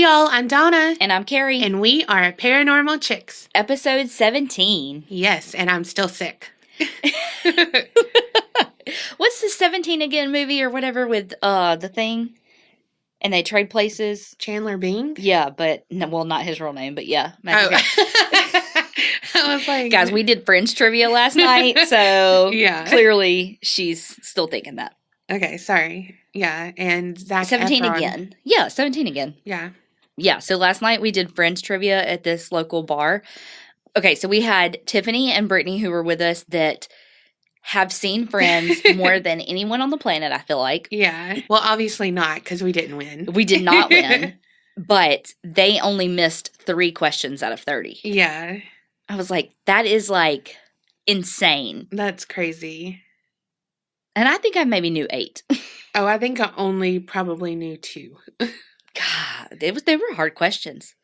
y'all, I'm Donna. And I'm Kerri. And we are Paranormal Chicks. Episode 17. Yes, and I'm still sick. What's the 17 again movie or whatever with the thing? And they trade places. Chandler Bing? Yeah, but, no, well, not his real name, but yeah. I was like... Guys, we did Friends trivia last night, so yeah. Clearly she's still thinking that. Okay, sorry. Yeah, and Zac 17 Efron. again. Yeah, 17 again. Yeah. Yeah, so last night we did Friends trivia at this local bar. Okay, so we had Tiffany and Brittany who were with us that have seen Friends more than anyone on the planet, I feel like. Yeah. Well, obviously not, because we didn't win. We did not win, but they only missed 3 questions out of 30. Yeah. I was like, that is, like, insane. That's crazy. And I think I maybe knew 8. Oh, I think I only probably knew 2. God, they were hard questions.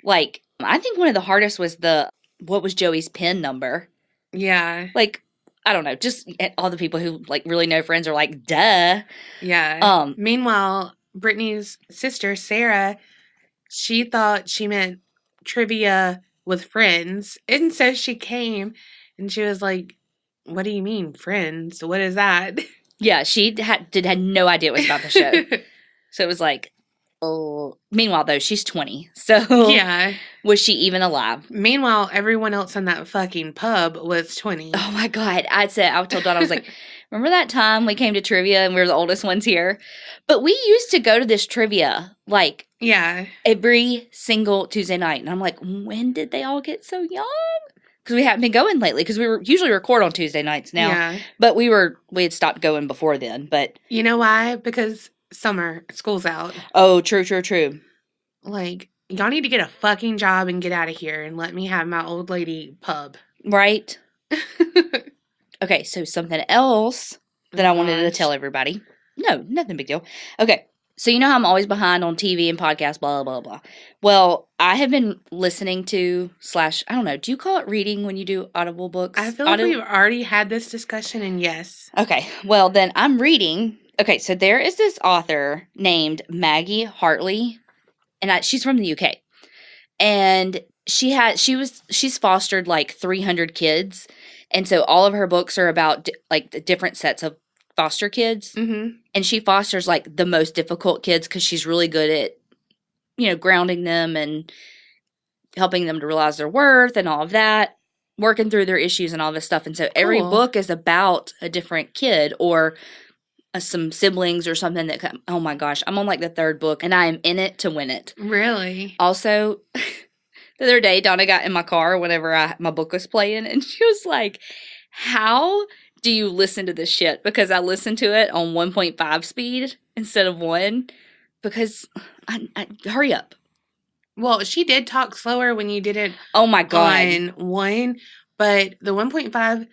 Like, I think one of the hardest was what was Joey's PIN number? Yeah. Like, I don't know, just all the people who, like, really know Friends are like, duh. Yeah. Meanwhile, Brittany's sister, Sarah, she thought she meant trivia with friends. And so she came and she was like, what do you mean, Friends? What is that? Yeah, she had no idea it was about the show. So it was like, oh. Meanwhile, though, she's 20. So yeah. Was she even alive? Meanwhile, everyone else in that fucking pub was 20. Oh, my God. I told Donna, I was like, remember that time we came to trivia and we were the oldest ones here? But we used to go to this trivia, like, yeah, every single Tuesday night. And I'm like, when did they all get so young? Because we haven't been going lately, because we were usually record on Tuesday nights now. Yeah. But we had stopped going before then. But you know why? Because summer, school's out. Oh, true. Like, y'all need to get a fucking job and get out of here and let me have my old lady pub. Right? Okay, so something else that I wanted to tell everybody. No, nothing big deal. Okay, so you know how I'm always behind on TV and podcasts, blah, blah, blah. Well, I have been listening to / I don't know, do you call it reading when you do audible books? I feel like we've already had this discussion, and yes. Okay, well, then I'm reading. Okay, so there is this author named Maggie Hartley, and she's from the UK. And she's fostered like 300 kids. And so all of her books are about like the different sets of foster kids. Mm-hmm. And she fosters like the most difficult kids because she's really good at, grounding them and helping them to realize their worth and all of that, working through their issues and all this stuff. And so every book is about a different kid or some siblings or something that, oh my gosh, I'm on like the 3rd book and I am in it to win it. Really? Also, the other day, Donna got in my car whenever my book was playing, and she was like, how do you listen to this shit? Because I listened to it on 1.5 speed instead of 1, because I hurry up. Well, she did talk slower when you did it. Oh my God. On 1, but the 1.5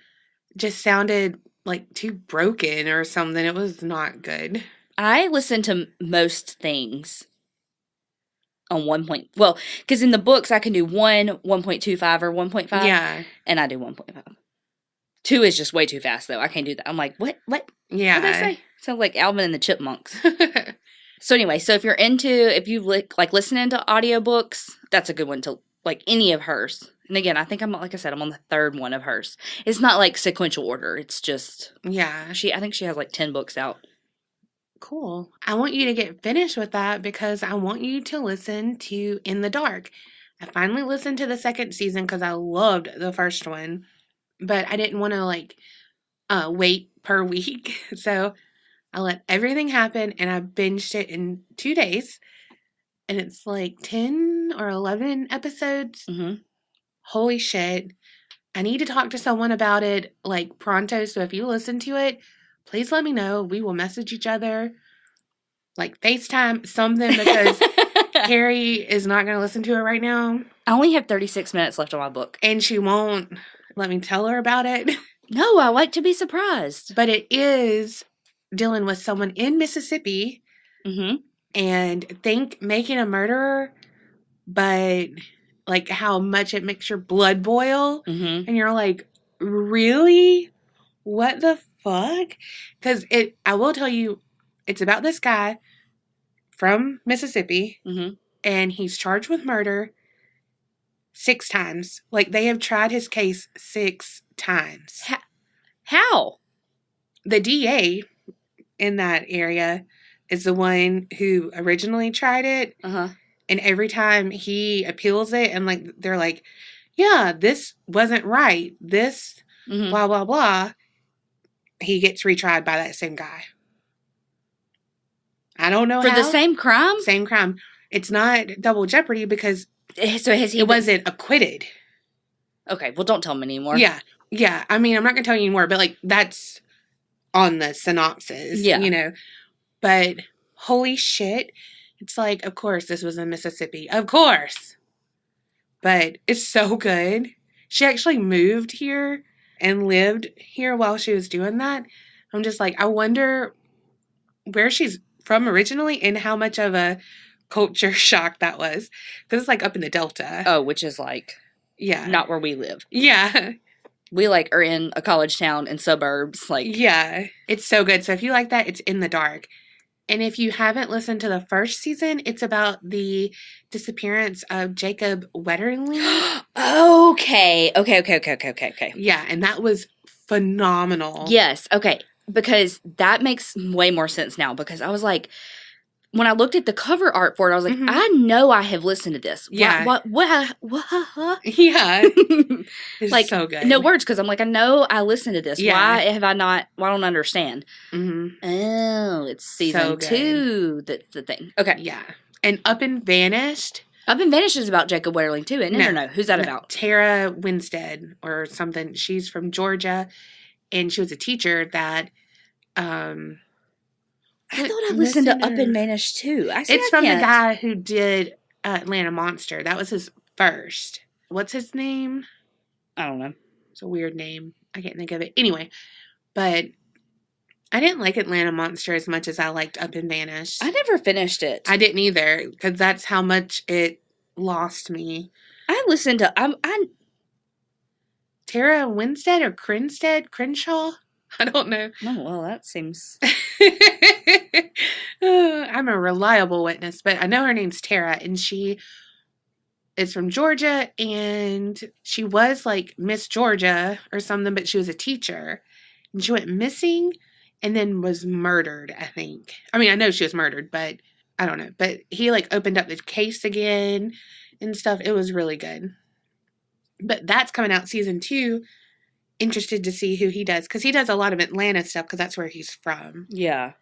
just sounded like too broken or something. It was not good. I listen to most things on 1. Well, because in the books I can do 1, 1.25 or 1.5. Yeah. And I do 1.5. 2 is just way too fast though. I can't do that. I'm like, what? Yeah. What did I say? Sounds like Alvin and the Chipmunks. So anyway, so if you like listening to audiobooks, that's a good one to like any of hers. And again, I think I'm on the 3rd one of hers. It's not like sequential order. It's just yeah. I think she has like 10 books out. Cool. I want you to get finished with that because I want you to listen to In the Dark. I finally listened to the 2nd season because I loved the 1st one, but I didn't want to wait per week. So I let everything happen and I binged it in 2 days. And it's like 10 or 11 episodes. Mm-hmm. Holy shit. I need to talk to someone about it like pronto. So if you listen to it, please let me know. We will message each other, like FaceTime, something, because Kerri is not going to listen to it right now. I only have 36 minutes left on my book. And she won't let me tell her about it. No, I like to be surprised. But it is dealing with someone in Mississippi. Mm-hmm. And think making a murderer, but like how much it makes your blood boil. Mm-hmm. And you're like, really? What the fuck? Because I will tell you, it's about this guy from Mississippi. Mm-hmm. and he's charged with murder 6 times. Like, they have tried his case 6 times. How? The DA in that area is the one who originally tried it. Uh-huh. And every time he appeals it and, like, they're like, yeah, this wasn't right. This, blah, blah, blah. He gets retried by that same guy. I don't know For the same crime? Same crime. It's not double jeopardy because so has he wasn't acquitted. Okay, well, don't tell him anymore. Yeah. Yeah. I mean, I'm not going to tell you anymore, but, like, that's on the synopsis, you know. But holy shit. It's like, of course, this was in Mississippi. Of course. But it's so good. She actually moved here and lived here while she was doing that. I'm just like, I wonder where she's from originally and how much of a culture shock that was. Because it's like up in the Delta. Oh, which is like, not where we live. Yeah. We like are in a college town in suburbs. Like, yeah. It's so good. So if you like that, it's In the Dark. And if you haven't listened to the first season, it's about the disappearance of Jacob Wetterling. Okay. Yeah, and that was phenomenal. Yes, okay. Because that makes way more sense now. Because I was like, when I looked at the cover art for it, I was like, I know I have listened to this. Yeah. What? Yeah. It's like, so good. No words, because I'm like, I know I listened to this. Yeah. Why have I not? Why don't I understand? Mm-hmm. Oh, it's season 2 that's the thing. Okay. Yeah. And Up and Vanished. Up and Vanished is about Jacob Wetterling too, isn't it? Or no? Who's that about? Tara Winstead or something. She's from Georgia, and she was a teacher that I thought I listened to Up and Vanished too. It's from the guy who did Atlanta Monster. That was his first. What's his name? I don't know. It's a weird name. I can't think of it. Anyway, but I didn't like Atlanta Monster as much as I liked Up and Vanished. I never finished it. I didn't either, because that's how much it lost me. I listened to Tara Winstead or Crenshaw? I don't know. Oh, well, that seems... I'm a reliable witness, but I know her name's Tara, and she is from Georgia, and she was like Miss Georgia or something, but she was a teacher, and she went missing and then was murdered, I think. I mean, I know she was murdered, but I don't know. But he like opened up the case again and stuff. It was really good. But that's coming out season 2. Interested to see who he does, because he does a lot of Atlanta stuff, because that's where he's from. Yeah.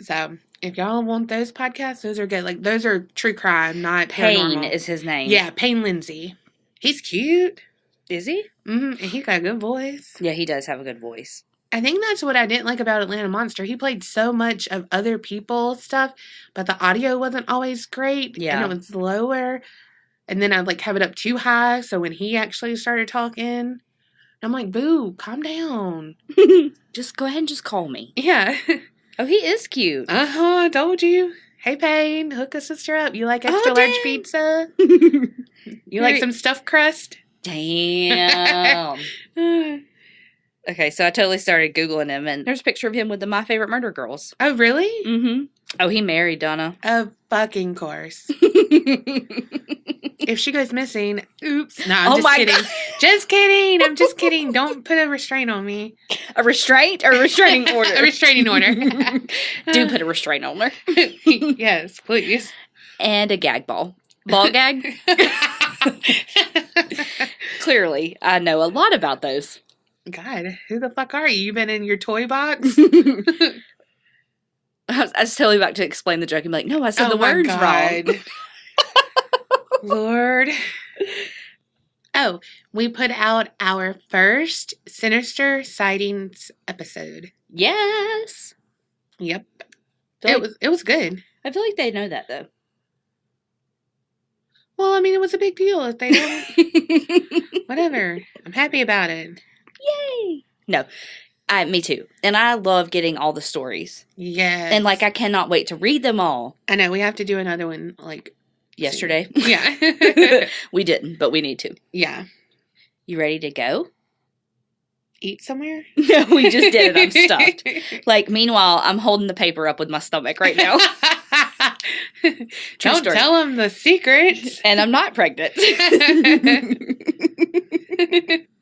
So if y'all want those podcasts, those are good. Like, those are true crime, not Payne paranormal. is his name. Yeah, Payne Lindsay. He's cute. Is he? Mm-hmm. And he got a good voice. Yeah, he does have a good voice. I think that's what I didn't like about Atlanta Monster. He played so much of other people's stuff, but the audio wasn't always great. Yeah. And it was lower. And then I'd like have it up too high. So when he actually started talking, I'm like, boo, calm down. Just go ahead and just call me. Yeah. Oh, he is cute. Uh-huh, I told you. Hey, Payne, hook a sister up. You like extra large pizza? You like some stuffed crust? Damn. Okay, so I totally started Googling him, and there's a picture of him with the My Favorite Murder Girls. Oh, really? Mm-hmm. Oh, he married Donna. Of fucking course. If she goes missing, oops. No, I'm just kidding. God. Just kidding. I'm just kidding. Don't put a restraint on me. A restraint or a restraining order? A restraining order. Do put a restraint on her. Yes, please. And a gag ball. Ball gag? Clearly, I know a lot about those. God, who the fuck are you? You been in your toy box? I was totally about to explain the joke and be like, no, I said the words wrong. Lord. Oh, we put out our first Sinister Sightings episode. Yes. Yep. It was good. I feel like they know that, though. Well, I mean, it was a big deal if they don't. Whatever. I'm happy about it. Yay. No. Me too. And I love getting all the stories. Yes. And, like, I cannot wait to read them all. I know. We have to do another one, like... Yesterday. Yeah. We didn't, but we need to. Yeah. You ready to go? Eat somewhere? No, we just did it. I'm stuffed. Like, meanwhile, I'm holding the paper up with my stomach right now. Don't story. tell him the secret. And I'm not pregnant.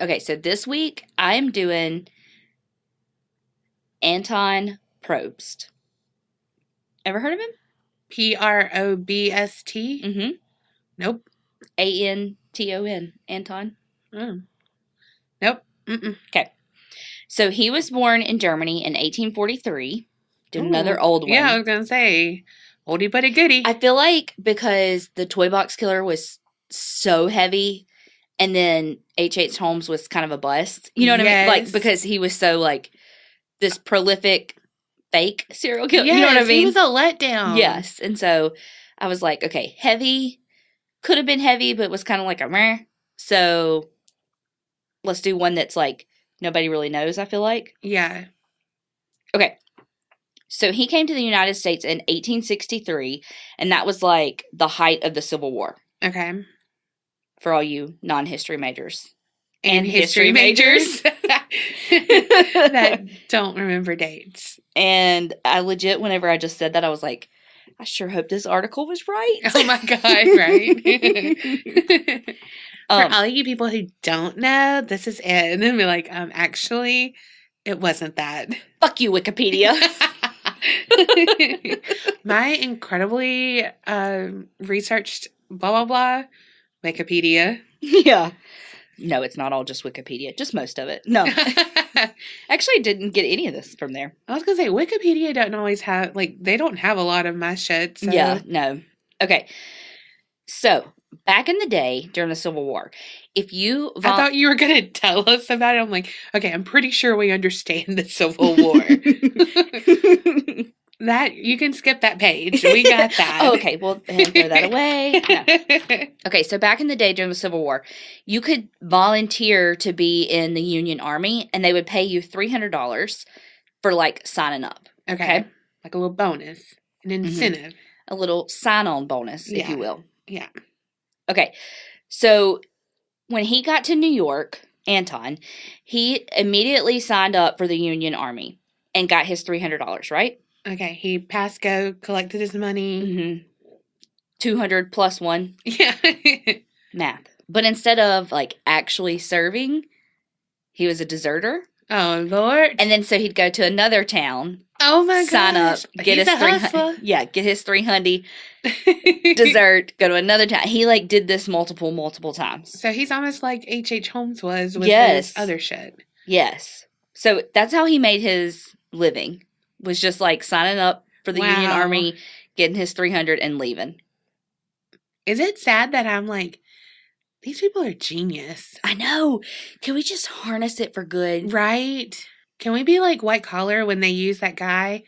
Okay, so this week I am doing Anton Probst. Ever heard of him? Probst? Mm-hmm. Nope. Anton. Anton. Oh. Nope. Mm-mm. Okay. So he was born in Germany in 1843. Another old one. Yeah, I was going to say, oldie but a goodie. I feel like because the Toy Box Killer was so heavy, and then H.H. Holmes was kind of a bust. You know what I mean? Like, because he was so, like, this prolific fake serial killer. Yes, you know what I mean? He was a letdown. Yes. And so I was like, okay, heavy. Could have been heavy, but was kind of like a meh. So let's do one that's, like, nobody really knows, I feel like. Yeah. Okay. So he came to the United States in 1863, and that was, like, the height of the Civil War. Okay. For all you non-history majors. And history majors. That don't remember dates. And I legit, whenever I just said that, I was like, I sure hope this article was right. Oh my God, right? For all you people who don't know, this is it. And then be like, actually, it wasn't that. Fuck you, Wikipedia. My incredibly researched blah, blah, blah, Wikipedia. Yeah. No, it's not all just Wikipedia. Just most of it. No. Actually, didn't get any of this from there. I was going to say, Wikipedia doesn't always have, like, they don't have a lot of my shit. So. Yeah, no. Okay. So, back in the day, during the Civil War, if you... I thought you were going to tell us about it. I'm like, okay, I'm pretty sure we understand the Civil War. That, you can skip that page. We got that. Oh, okay, well, throw that away. No. Okay, so back in the day during the Civil War, you could volunteer to be in the Union Army, and they would pay you $300 for, like, signing up. Okay. Like a little bonus, an incentive. A little sign-on bonus, if you will. Yeah. Okay, so when he got to New York, Anton, he immediately signed up for the Union Army and got his $300, right? Okay, he passed go, collected his money. Mm-hmm. 200 plus 1. Yeah. Math. But instead of, like, actually serving, he was a deserter. Oh, Lord. And then so he'd go to another town. Oh, my God. Sign up. Get his 300. Yeah, get his 300. Desert. Go to another town. He, like, did this multiple times. So he's almost like H.H. Holmes was with his other shit. Yes. So that's how he made his living. Was just, like, signing up for the Union Army, getting his 300, and leaving. Is it sad that I'm like, these people are genius? I know. Can we just harness it for good? Right? Can we be like white collar when they use that guy?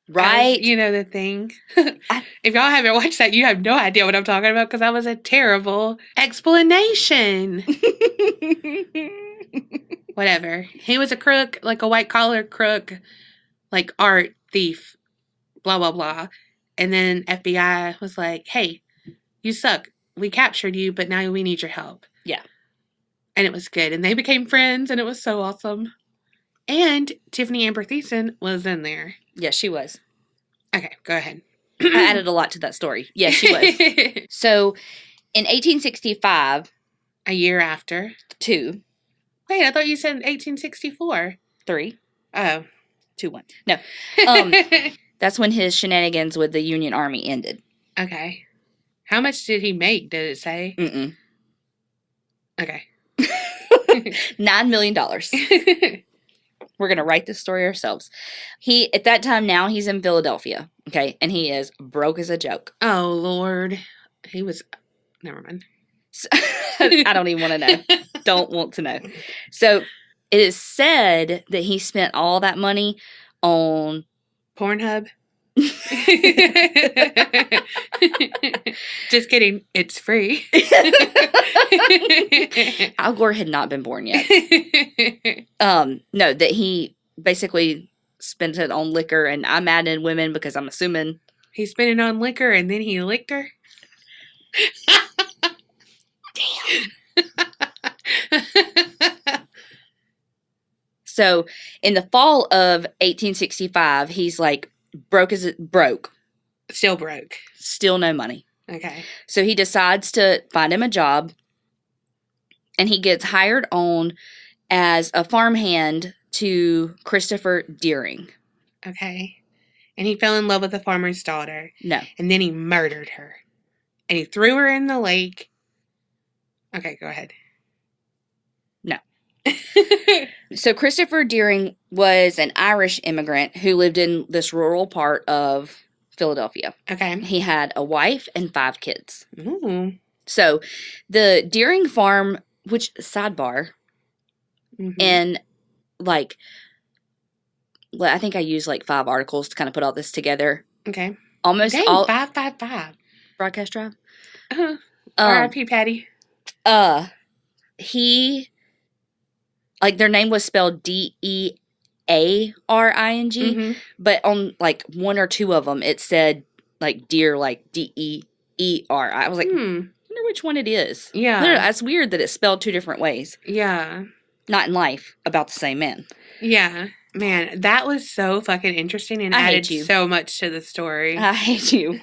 Right. As, you know, the thing. If y'all haven't watched that, you have no idea what I'm talking about because that was a terrible explanation. Whatever. He was a crook, like a white collar crook. Like art thief, blah, blah, blah. And then FBI was like, hey, you suck. We captured you, but now we need your help. Yeah. And it was good. And they became friends, and it was so awesome. And Tiffany Amber Thiessen was in there. Yes, she was. Okay, go ahead. I added a lot to that story. Yes, she was. So, in 1865... A year after. 2. Wait, I thought you said 1864. 3. Oh. 2-1. No. That's when his shenanigans with the Union Army ended. Okay. How much did he make, did it say? Mm-mm. Okay. $9 million. We're going to write this story ourselves. He, at that time now, he's in Philadelphia. Okay. And he is broke as a joke. Oh, Lord. He was, never mind. So, I don't even want to know. Don't want to know. So, it is said that he spent all that money on Pornhub. Just kidding. It's free. Al Gore had not been born yet. No, that he basically spent it on liquor, and I'm adding women because I'm assuming he spent it on liquor and then he licked her. Damn. So, in the fall of 1865, he's like broke. Still broke. Still no money. Okay. So he decides to find him a job, and he gets hired on as a farmhand to Christopher Deering. Okay. And he fell in love with the farmer's daughter. No. And then he murdered her. And he threw her in the lake. Okay, go ahead. No. So Christopher Deering was an Irish immigrant who lived in this rural part of Philadelphia. Okay. He had a wife and 5 kids. Ooh. So the Deering farm, which, sidebar, and like, I think I used like 5 articles to kind of put all this together. Okay. Almost Dang, all 555. Broadcast Drive. R.I.P. Patty. He, like, their name was spelled Dearing, but on like 1 or 2 of them it said like deer, like Deer. I was like, I wonder which one it is. Yeah, that's weird that it's spelled 2 different ways. Yeah, not in life, about the same man. Yeah. Man, that was so fucking interesting and added so much to the story. I hate you.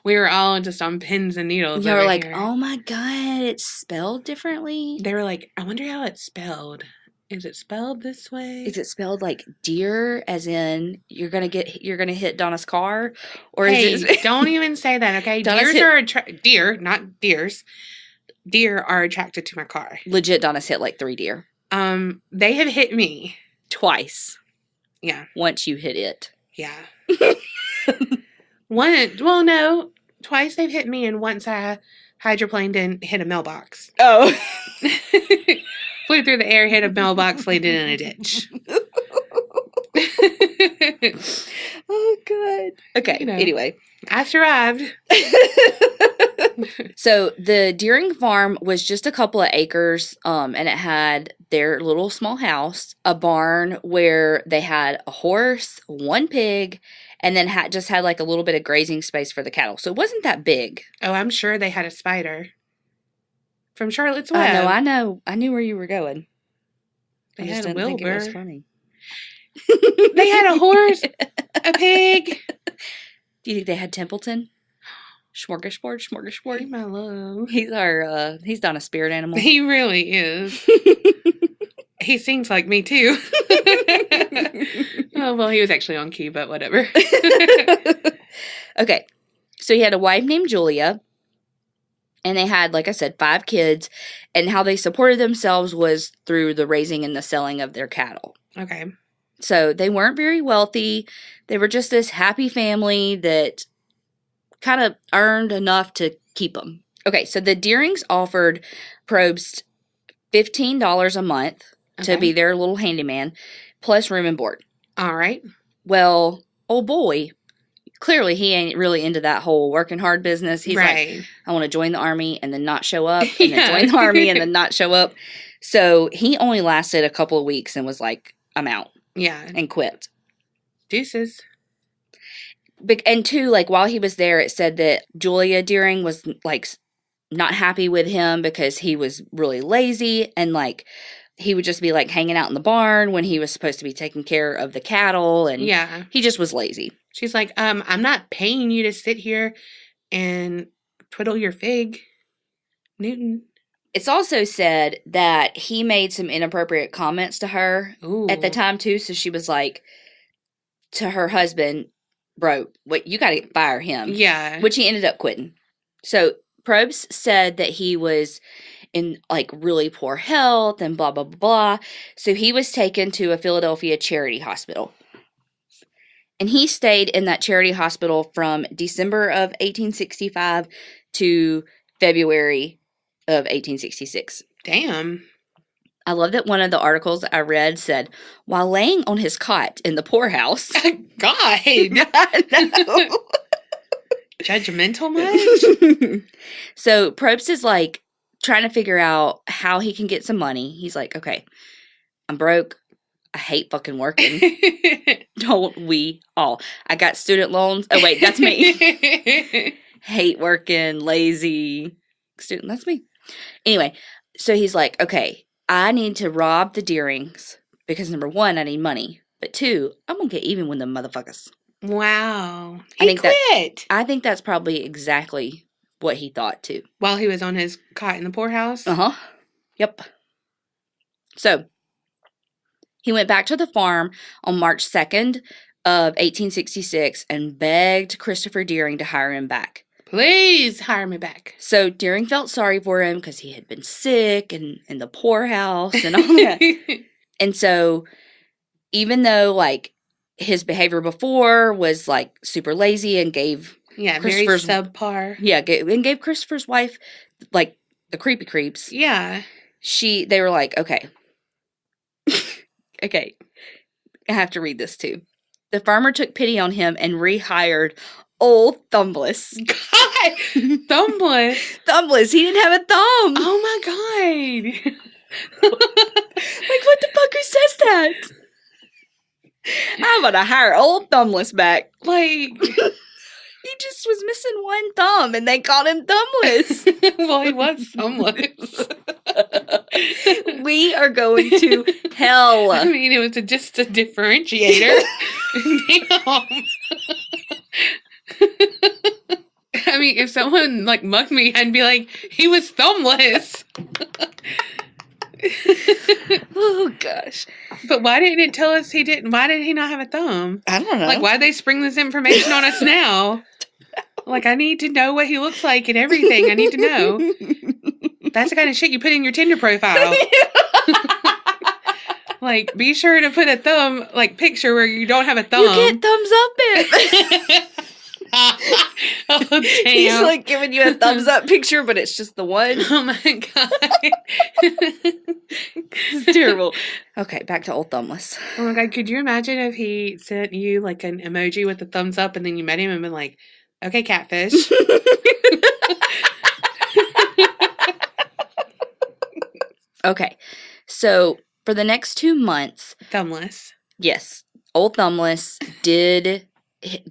We were all just on pins and needles. They were like, oh my God, it's spelled differently. They were like, I wonder how it's spelled. Is it spelled this way? Is it spelled like deer, as in you're gonna hit Donna's car? Or is it don't even say that, okay? Deer, not deers. Deer are attracted to my car. Legit, Donna's hit like 3 deer. They have hit me. Twice. Yeah. Once you hit it. Yeah. No. Twice they've hit me, and once I hydroplaned and hit a mailbox. Oh. Flew through the air, hit a mailbox, laid it in a ditch. Oh, God. Okay, anyway. I survived. So the Deering farm was just a couple of acres, and it had their little small house, a barn where they had a horse, 1 pig, and then just had like a little bit of grazing space for the cattle. So it wasn't that big. Oh, I'm sure they had a spider. From Charlotte's Web. I know. I knew where you were going. They I just had a didn't think it was Wilbur. funny. They had a horse, a pig. Do you think they had Templeton? Smorgasbord. My love. He's Donna's spirit animal. He really is. He sings like me too. Oh, well, he was actually on key, but whatever. Okay. So he had a wife named Julia, and they had, like I said, 5 kids, and how they supported themselves was through the raising and the selling of their cattle. Okay. So they weren't very wealthy. They were just this happy family that kind of earned enough to keep them. Okay, so the Deerings offered Probst $15 a month to be their little handyman, plus room and board. All right. Well, oh boy, clearly he ain't really into that whole working hard business. He's like, I want to join the army and then not show up, and then join the army and then not show up. So he only lasted a couple of weeks and was like, I'm out. Yeah. And quit. Deuces. And 2, like, while he was there, it said that Julia Deering was, like, not happy with him because he was really lazy, and, like, he would just be, like, hanging out in the barn when he was supposed to be taking care of the cattle, and he just was lazy. She's like, I'm not paying you to sit here and twiddle your fig, Newton. It's also said that he made some inappropriate comments to her at the time, too, so she was like, to her husband, bro, what, you gotta fire him. Yeah. Which he ended up quitting. So Probst said that he was in like really poor health and blah, blah, blah, blah. So he was taken to a Philadelphia charity hospital. And he stayed in that charity hospital from December of 1865 to February of 1866. Damn. I love that one of the articles I read said, while laying on his cot in the poorhouse. God. I know. Judgmental much? So Probst is like trying to figure out how he can get some money. He's like, okay, I'm broke. I hate fucking working. Don't we all? I got student loans. Oh, wait, that's me. Hate working, lazy. Student, that's me. Anyway, so he's like, okay, I need to rob the Deerings because, number 1, I need money. But 2, I'm going to get even with them motherfuckers. Wow. I He think that- quit I think that's probably exactly what he thought, too. while he was on his cot in the poorhouse. Uh-huh. Yep. So, he went back to the farm on March 2nd of 1866 and begged Christopher Deering to hire him back. Please hire me back. So, Deering felt sorry for him because he had been sick and in the poorhouse and all that. And so, even though, like, his behavior before was, like, super lazy and gave... Yeah, very subpar. Yeah, and gave Christopher's wife, like, the creepy creeps. Yeah. They were like, okay. Okay. I have to read this, too. The farmer took pity on him and rehired old Thumbless. God! Thumbless? Thumbless. He didn't have a thumb. Oh, my God. Like, what the fuck? Who says that? I'm gonna hire old Thumbless back. Like, he just was missing one thumb, and they called him Thumbless. well, he was thumbless. We are going to hell. I mean, it was just a differentiator. Damn. I mean, if someone, like, mugged me, I'd be like, he was thumbless. Oh, gosh. But why didn't it tell us why did he not have a thumb? I don't know. Like, why'd they spring this information on us now? Like, I need to know what he looks like and everything. I need to know. That's the kind of shit you put in your Tinder profile. Like, be sure to put a thumb, like, picture where you don't have a thumb. You get thumbs up, babe. Oh, damn. He's, like, giving you a thumbs up picture, but it's just the one. Oh, my God. It's terrible. Okay, back to old Thumbless. Oh, my God. Could you imagine if he sent you, like, an emoji with a thumbs up and then you met him and been like, okay, catfish. Okay, so for the next 2 months, Thumbless. yes, old Thumbless did,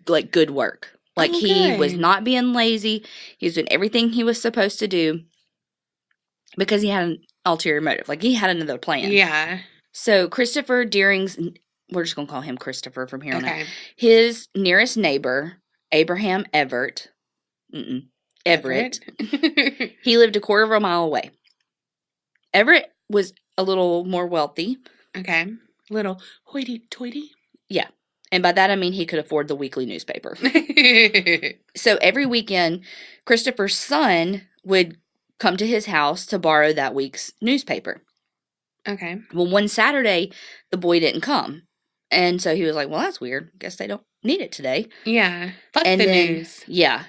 like, good work. Like, he was good. not being lazy. He was doing everything he was supposed to do because he had an ulterior motive. Like, he had another plan. Yeah. So, Christopher Deering's, we're just going to call him Christopher from here on out. Okay. His nearest neighbor, Abraham Everett, Everett, he lived a quarter of a mile away. Everett was a little more wealthy. Okay. Little hoity-toity. Yeah. And by that, I mean he could afford the weekly newspaper. So every weekend, Christopher's son would come to his house to borrow that week's newspaper. Okay. Well, one Saturday, the boy didn't come. And so he was like, well, that's weird. Guess they don't need it today. Yeah. Fuck And the then, news. yeah.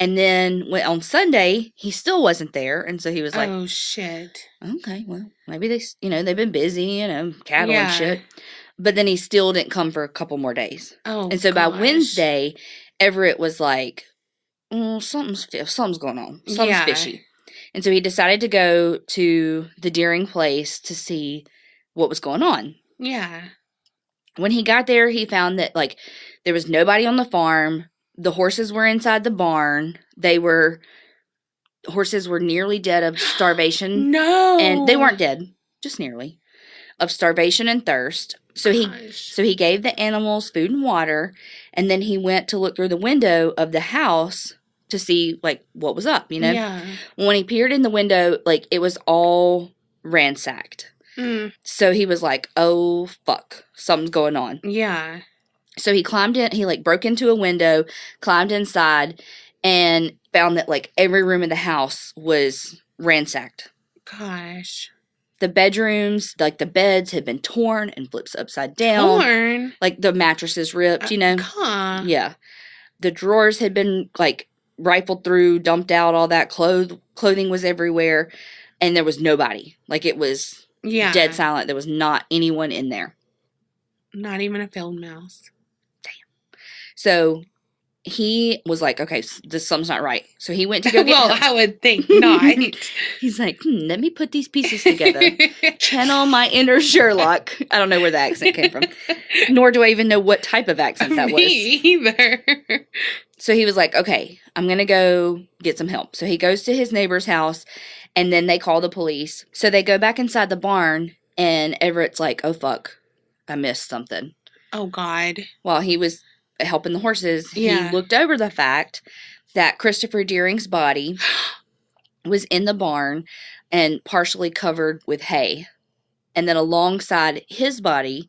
And then on Sunday, he still wasn't there. And so he was like, Oh, shit. okay, well, maybe they've been busy, cattle Yeah. and shit. But then he still didn't come for a couple more days. Oh, And so by gosh. Wednesday, Everett was like, something's going on. Something's Yeah. fishy. And so he decided to go to the Deering place to see what was going on. Yeah. When he got there, he found that, like, there was nobody on the farm. The horses were inside the barn. Horses were nearly dead of starvation. No. And they weren't dead, just nearly, of starvation and thirst. So he gave the animals food and water, and then he went to look through the window of the house to see, like, what was up, Yeah. When he peered in the window, like, it was all ransacked. Mm. So he was like, oh, fuck, something's going on. Yeah. So he climbed in, he, like, broke into a window, climbed inside, and found that, like, every room in the house was ransacked. Gosh. The bedrooms, like, the beds had been torn and flipped upside down. Torn? Like, the mattresses ripped, Huh. Yeah. The drawers had been, like, rifled through, dumped out, all that. Clothing was everywhere, and there was nobody. Like, it was dead silent. There was not anyone in there. Not even a field mouse. So he was like, okay, something's not right. So he went to go get Well, help. I would think not. He's like, let me put these pieces together. Channel my inner Sherlock. I don't know where the accent came from. Nor do I even know what type of accent that was. Me either. So he was like, okay, I'm going to go get some help. So he goes to his neighbor's house, and then they call the police. So they go back inside the barn, and Everett's like, oh, fuck, I missed something. Oh, God. While he was helping the horses, Yeah. he looked over the fact that Christopher Deering's body was in the barn and partially covered with hay. And then alongside his body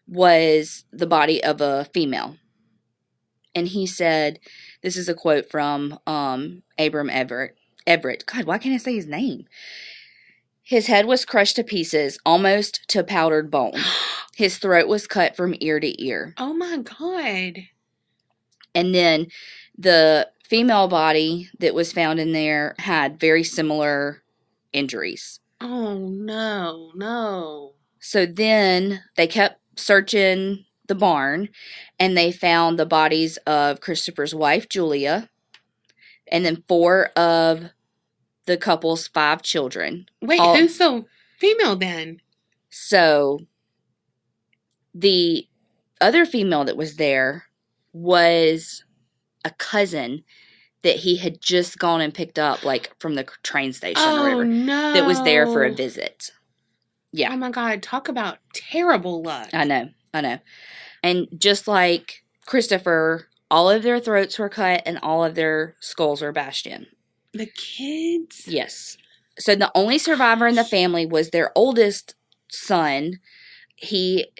was the body of a female. And he said, this is a quote from Abram Everett. God, why can't I say his name? His head was crushed to pieces, almost to powdered bone. His throat was cut from ear to ear. Oh, my God. And then the female body that was found in there had very similar injuries. Oh, no, no. So then they kept searching the barn, and they found the bodies of Christopher's wife, Julia, and then 4 of the couple's 5 children. Wait, who's the female then? So the other female that was there was a cousin that he had just gone and picked up, like, from the train station or whatever. No. That was there for a visit. Yeah. Oh, my God. Talk about terrible luck. I know. And just like Christopher, all of their throats were cut and all of their skulls were bashed in. The kids? Yes. So the only survivor in the family was their oldest son.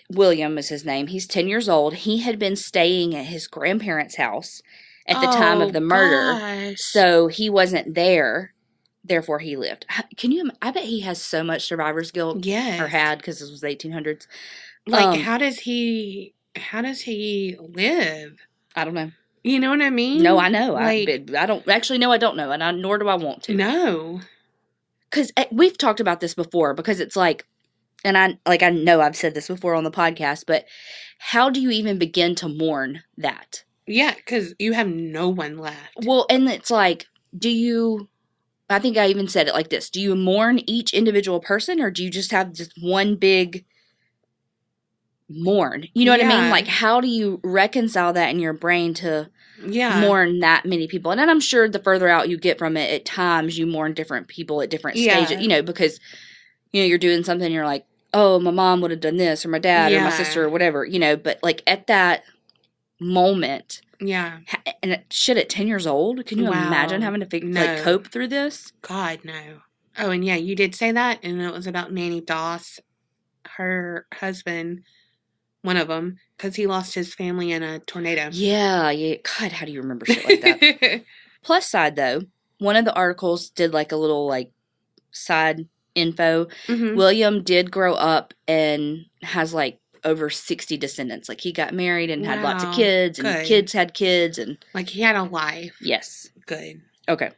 William is his name. He's 10 years old. He had been staying at his grandparents' house at the time of the murder. Gosh. So he wasn't there. Therefore, he lived. I bet he has so much survivor's guilt. Yes. Or had, because this was the 1800s. Like, how does he live? I don't know. You know what I mean? No, I know. Like, I don't know, and nor do I want to. No. Because we've talked about this before, because it's like, and I know I've said this before on the podcast, but how do you even begin to mourn that? Yeah, because you have no one left. Well, and it's like, I think I even said it like this, do you mourn each individual person, or do you just have just one big mourn? You know what I mean? Like, how do you reconcile that in your brain to mourn that many people? And then I'm sure the further out you get from it, at times you mourn different people at different stages, because, you're doing something and you're like, oh, my mom would have done this, or my dad, or my sister, or whatever, but like at that moment. Yeah. And at 10 years old, can you imagine having to cope through this? God, no. Oh, and yeah, you did say that, and it was about Nanny Doss, her husband, one of them, because he lost his family in a tornado. Yeah. God, how do you remember shit like that? Plus side, though, one of the articles did like a little like side info. Mm-hmm. William did grow up and has like over 60 descendants. Like, he got married and had lots of kids, and kids had kids, and like, he had a life. Yes. Good. Okay.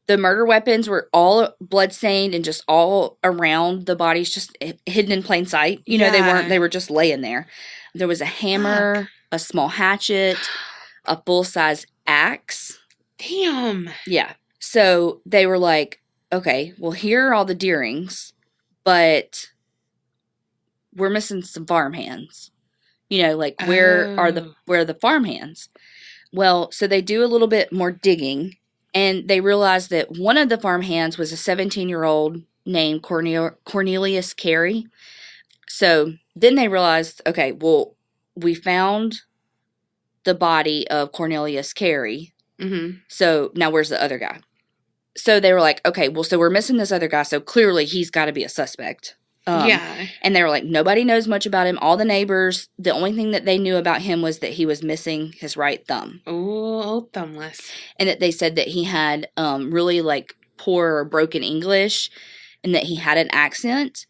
The murder weapons were all bloodstained and just all around the bodies, just hidden in plain sight. They were just laying there. There was a hammer, a small hatchet, a full-size axe. Damn. Yeah. So they were like, okay, well, here are all the Deerings, but we're missing some farmhands. Where are the farmhands? Well, so they do a little bit more digging, and they realize that one of the farmhands was a 17-year-old named Cornelius Kerri. So then they realized, okay, well, we found the body of Cornelius Kerri. Mm-hmm. So now where's the other guy? So they were like, okay, well, so we're missing this other guy, so clearly he's got to be a suspect. And they were like, nobody knows much about him. All the neighbors, the only thing that they knew about him was that he was missing his right thumb. Oh, thumbless. And that they said that he had really like poor or broken English, and that he had an accent,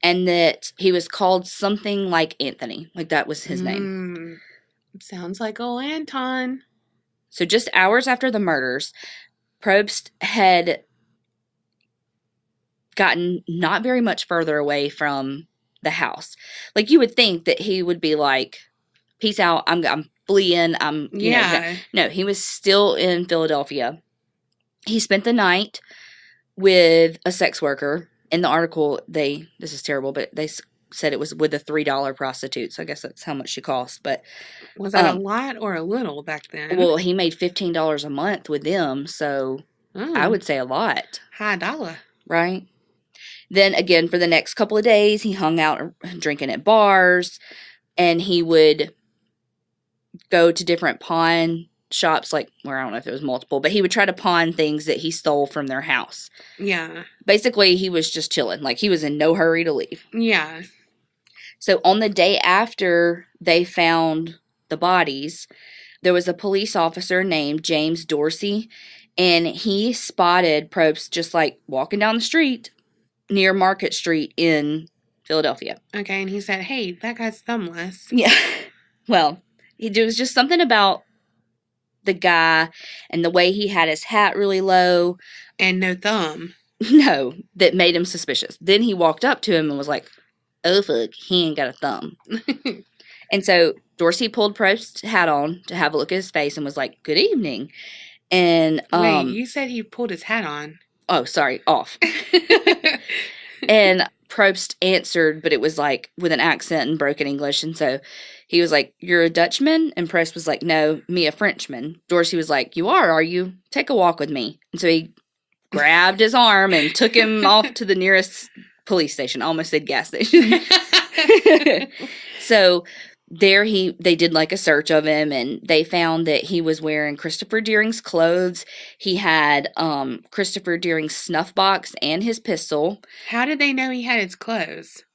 and that he was called something like Anthony. Like, that was his name. Sounds like old Anton. So just hours after the murders, Probst had gotten not very much further away from the house. Like, you would think that he would be like, peace out, I'm fleeing, No, he was still in Philadelphia. He spent the night with a sex worker. In the article, this is terrible, but they said it was with a $3 prostitute, so I guess that's how much she cost. But was that a lot or a little back then? Well, he made $15 a month with them, so I would say a lot. High dollar. Right? Then again, for the next couple of days, he hung out drinking at bars, and he would go to different pawn shops, like, where I don't know if it was multiple, but he would try to pawn things that he stole from their house. Yeah. Basically, he was just chilling. Like, he was in no hurry to leave. Yeah. So on the day after they found the bodies, there was a police officer named James Dorsey, and he spotted Probst just like walking down the street near Market Street in Philadelphia. Okay, and he said, hey, that guy's thumbless. Yeah. Well, there was just something about the guy and the way he had his hat really low. And no thumb. No, that made him suspicious. Then he walked up to him and was like, oh, fuck, he ain't got a thumb. And so Dorsey pulled Probst's hat on to have a look at his face and was like, good evening. And wait, you said he pulled his hat on. Oh, sorry, off. And Probst answered, but it was like with an accent and broken English. And so he was like, you're a Dutchman? And Probst was like, no, me a Frenchman. Dorsey was like, you are you? Take a walk with me. And so he grabbed his arm and took him off to the nearest police station. I almost said gas station. So there they did like a search of him, and they found that he was wearing Christopher Deering's clothes. He had Christopher Deering's snuff box and his pistol. How did they know he had his clothes?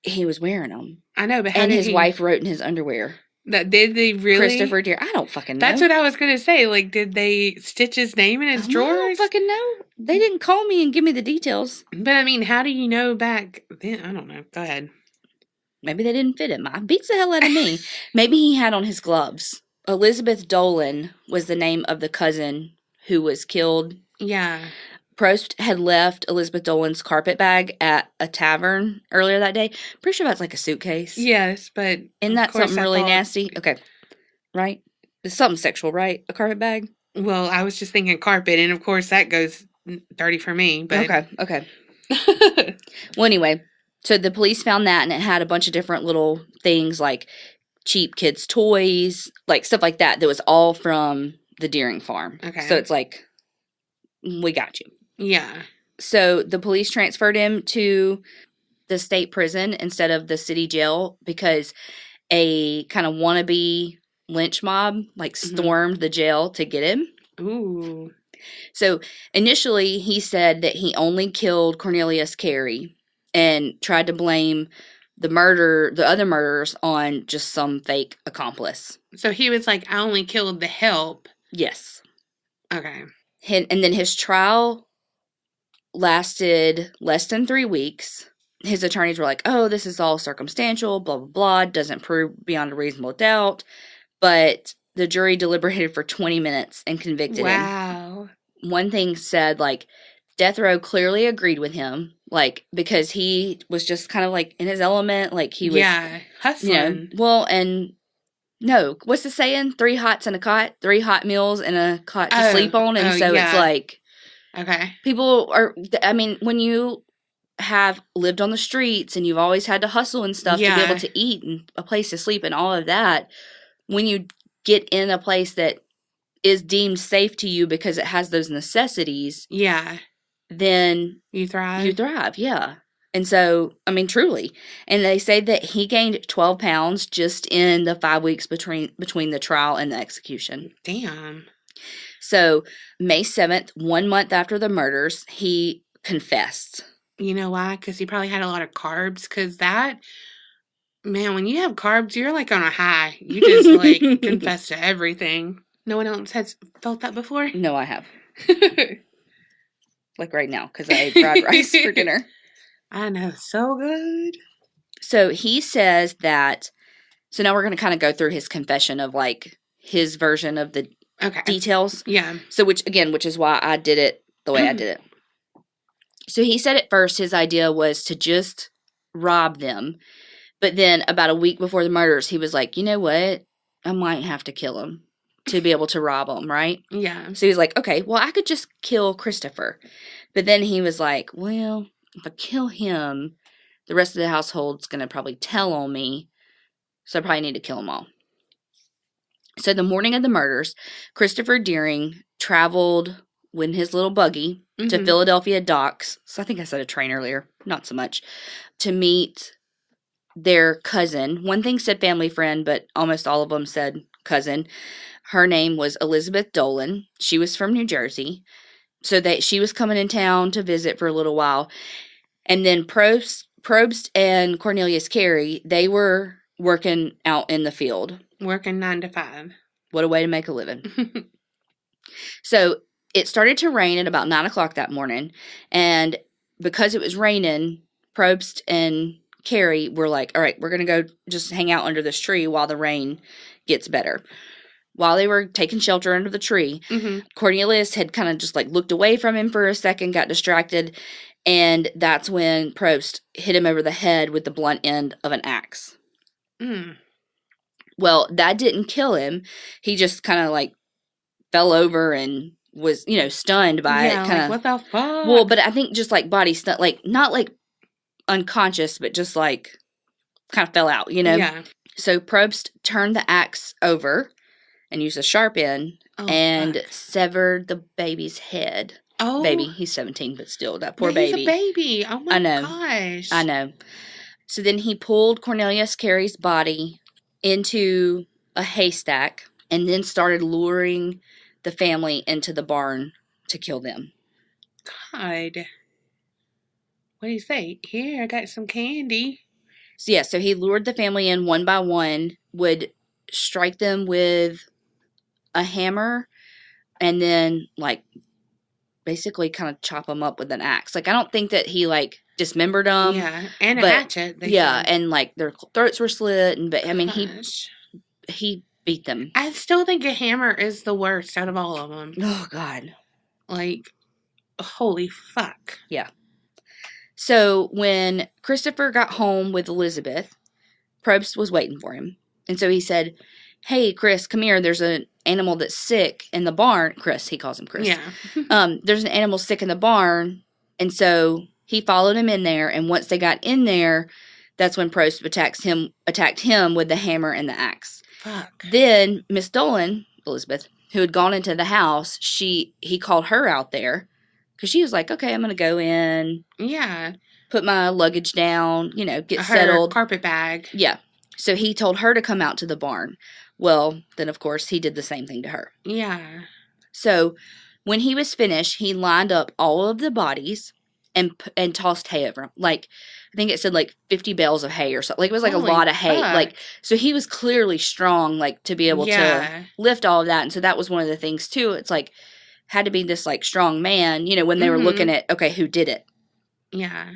He was wearing them. I know, but how and did his wife wrote in his underwear. Did they really? Christopher Deering. I don't fucking know. That's what I was going to say. Like, did they stitch his name in his drawers? I don't fucking know. They didn't call me and give me the details. But, I mean, how do you know back then? I don't know. Go ahead. Maybe they didn't fit him. It beats the hell out of me. Maybe he had on his gloves. Elizabeth Dolan was the name of the cousin who was killed. Yeah. Probst had left Elizabeth Dolan's carpet bag at a tavern earlier that day. Pretty sure that's like a suitcase. Yes, but isn't that something really nasty? Okay. Right? It's something sexual, right? A carpet bag? Well, I was just thinking carpet, and of course that goes dirty for me. But Okay. Well, anyway, so the police found that, and it had a bunch of different little things like cheap kids' toys, like stuff like that was all from the Deering farm. Okay. So it's like, we got you. Yeah. So the police transferred him to the state prison instead of the city jail because a kind of wannabe lynch mob stormed the jail to get him. Ooh. So initially he said that he only killed Cornelius Kerri and tried to blame the other murderers on just some fake accomplice. So he was like, I only killed the help. Yes. Okay. And then his trial lasted less than 3 weeks. His attorneys were like, oh, this is all circumstantial, blah, blah, blah, doesn't prove beyond a reasonable doubt. But the jury deliberated for 20 minutes and convicted him. Wow. One thing said, death row clearly agreed with him, because he was just kind of, in his element, he was... Yeah, hustling. No, what's the saying? 3 hots in a cot, 3 hot meals in a cot to sleep on, and so yeah. it's like... Okay. People are... I mean, when you have lived on the streets and you've always had to hustle and stuff to be able to eat and a place to sleep and all of that, when you get in a place that is deemed safe to you because it has those necessities... Yeah. Then... You thrive? You thrive, yeah. And so, I mean, truly. And they say that he gained 12 pounds just in the 5 weeks between the trial and the execution. Damn. So, May 7th, 1 month after the murders, he confessed. You know why? Because he probably had a lot of carbs. Because man, when you have carbs, you're on a high. You just confess to everything. No one else has felt that before? No, I have. Right now, because I ate fried rice for dinner. I know, so good. So he says that, so now we're going to kind of go through his confession of his version of the details. Yeah. So which is why I did it the way I did it. So he said at first his idea was to just rob them. But then about a week before the murders, he was like, you know what? I might have to kill him to be able to rob him, right? Yeah. So he was like, okay, well, I could just kill Christopher. But then he was like, well, if I kill him, the rest of the household's going to probably tell on me. So I probably need to kill them all. So the morning of the murders, Christopher Deering traveled with his little buggy to Philadelphia docks. So I think I said a train earlier. Not so much. To meet their cousin. One thing said family friend, but almost all of them said cousin. Her name was Elizabeth Dolan. She was from New Jersey. So she was coming in town to visit for a little while. And then Probst and Cornelius Kerri, they were working out in the field. Working 9 to 5. What a way to make a living. So it started to rain at about 9 o'clock that morning. And because it was raining, Probst and Kerri were like, all right, we're going to go just hang out under this tree while the rain gets better. While they were taking shelter under the tree, Cornelius had kind of just like looked away from him for a second, got distracted, and that's when Probst hit him over the head with the blunt end of an axe. Well, that didn't kill him. He just kind of like fell over and was, stunned by it. Kinda, what the fuck? Well, but I think just like body stunned, like not like unconscious, but just like kind of fell out, Yeah. So Probst turned the axe over and used a sharp end and severed the baby's head. Oh. Baby, he's 17, but still, that poor baby. He's a baby. Oh my gosh. I know. So then he pulled Cornelius Kerri's body into a haystack and then started luring the family into the barn to kill them. God. What do you say? Here, I got some candy. So yeah, so he lured the family in one by one, would strike them with a hammer, and then like basically kind of chop them up with an axe. Like I don't think that he like dismembered them. Yeah, and a hatchet. Yeah, and like their throats were slit, and but I mean he beat them. I still think a hammer is the worst out of all of them. Oh God, like holy fuck. Yeah. So when Christopher got home with Elizabeth, Probst was waiting for him, and so he said, "Hey, Chris, come here. There's an animal that's sick in the barn." Chris, he calls him Chris. Yeah. There's an animal sick in the barn, and so he followed him in there. And once they got in there, that's when Probst attacked him with the hammer and the axe. Fuck. Then Miss Dolan, Elizabeth, who had gone into the house, he called her out there because she was like, "Okay, I'm gonna go in. Yeah. Put my luggage down. Get settled. Carpet bag. Yeah." So he told her to come out to the barn. Well, then, of course, he did the same thing to her. Yeah. So when he was finished, he lined up all of the bodies and tossed hay over them. Like, I think it said, like, 50 bales of hay or something. Like, it was, like, Holy a lot of hay. fuck. Like, so he was clearly strong, like, to be able to lift all of that. And so that was one of the things, too. It's, like, had to be this, like, strong man, when they were looking at, okay, who did it? Yeah.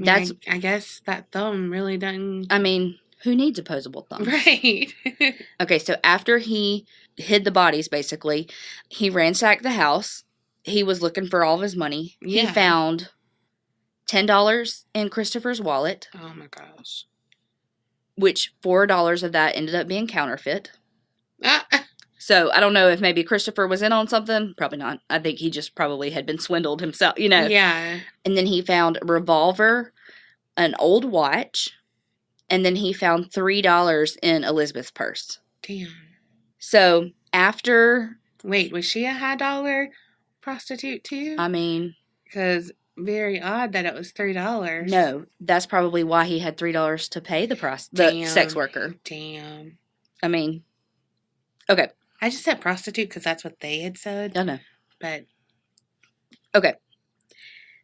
I guess that thumb really doesn't... I mean, who needs opposable thumbs? Right. Okay, so after he hid the bodies, basically, he ransacked the house. He was looking for all of his money. Yeah. He found $10 in Christopher's wallet. Oh, my gosh. Which $4 of that ended up being counterfeit. Ah. So, I don't know if maybe Christopher was in on something. Probably not. I think he just probably had been swindled himself, Yeah. And then he found a revolver, an old watch, and then he found $3 in Elizabeth's purse. Damn. So, after... Wait, was she a high dollar prostitute, too? I mean... Because very odd that it was $3. No, that's probably why he had $3 to pay the sex worker. Damn. I mean... Okay. I just said prostitute because that's what they had said. I know. But. Okay.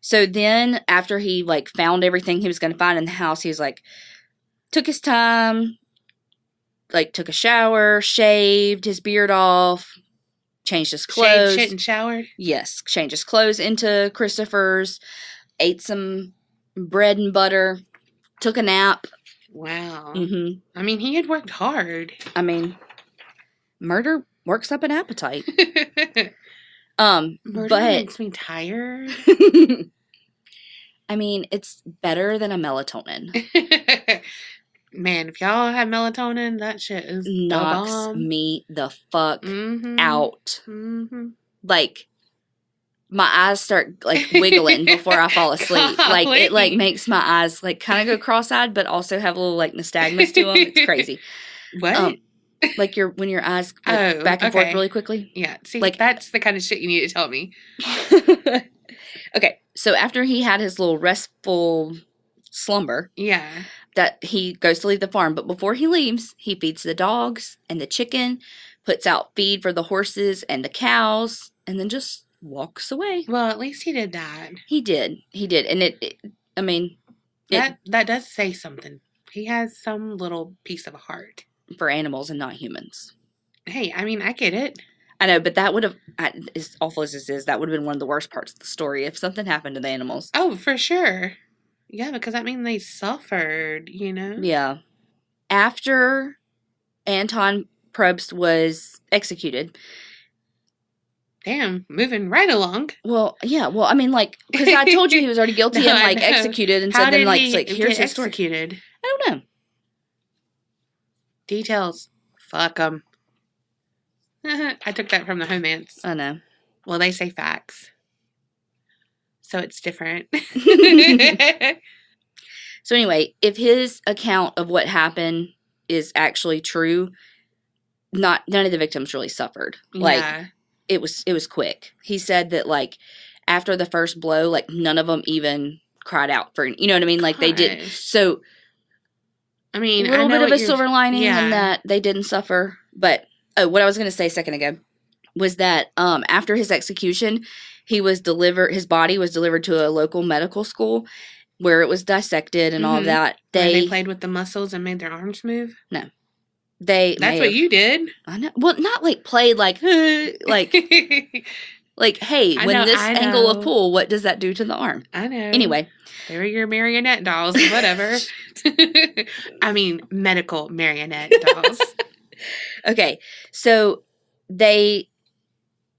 So then after he like found everything he was going to find in the house, he was like, took his time, like took a shower, shaved his beard off, changed his clothes. Shaved, shit, and showered? Yes. Changed his clothes into Christopher's, ate some bread and butter, took a nap. Wow. Mm-hmm. I mean, he had worked hard. I mean... Murder works up an appetite. Murder but makes me tired. I mean, it's better than a melatonin. Man, if y'all have melatonin, that shit is knocks me the fuck out. Mm-hmm. Like, my eyes start like wiggling before I fall asleep. Like, it like makes my eyes like kind of go cross-eyed, but also have a little like nystagmus to them. It's crazy. What? Like when your eyes like, back and forth really quickly. Yeah. See, like that's the kind of shit you need to tell me. Okay. So after he had his little restful slumber. Yeah. that he goes to leave the farm. But before he leaves, he feeds the dogs and the chicken, puts out feed for the horses and the cows, and then just walks away. Well, at least he did that. He did. And That does say something. He has some little piece of a heart. For animals and not humans. Hey, I mean, I get it. I know, but that would have, as awful as this is, that would have been one of the worst parts of the story if something happened to the animals. Oh, for sure. Yeah, because that means they suffered, you know? Yeah. After Anton Probst was executed. Damn, moving right along. Well, yeah. Well, I mean, like, because I told you he was already guilty No, and, I like, know. executed. And How so then, did like, he it's like, here's get his story. executed? I don't know. Details. Fuck them. I took that from the Homance. I know. Well, they say facts. So it's different. So anyway, if his account of what happened is actually true, none of the victims really suffered. Like, yeah. it was quick. He said that, like, after the first blow, like, none of them even cried out for, you know what I mean? Like, they did. Gosh. So, I mean, a little bit of a silver lining yeah. in that they didn't suffer. But, what I was going to say a second ago was that after his execution, his body was delivered to a local medical school where it was dissected and all of that. They played with the muscles and made their arms move? No. That's what you did. I know. Well, not like played like, like, like, hey, when this angle of pull, what does that do to the arm? I know. Anyway. They were your marionette dolls, whatever. I mean, medical marionette dolls. Okay. So they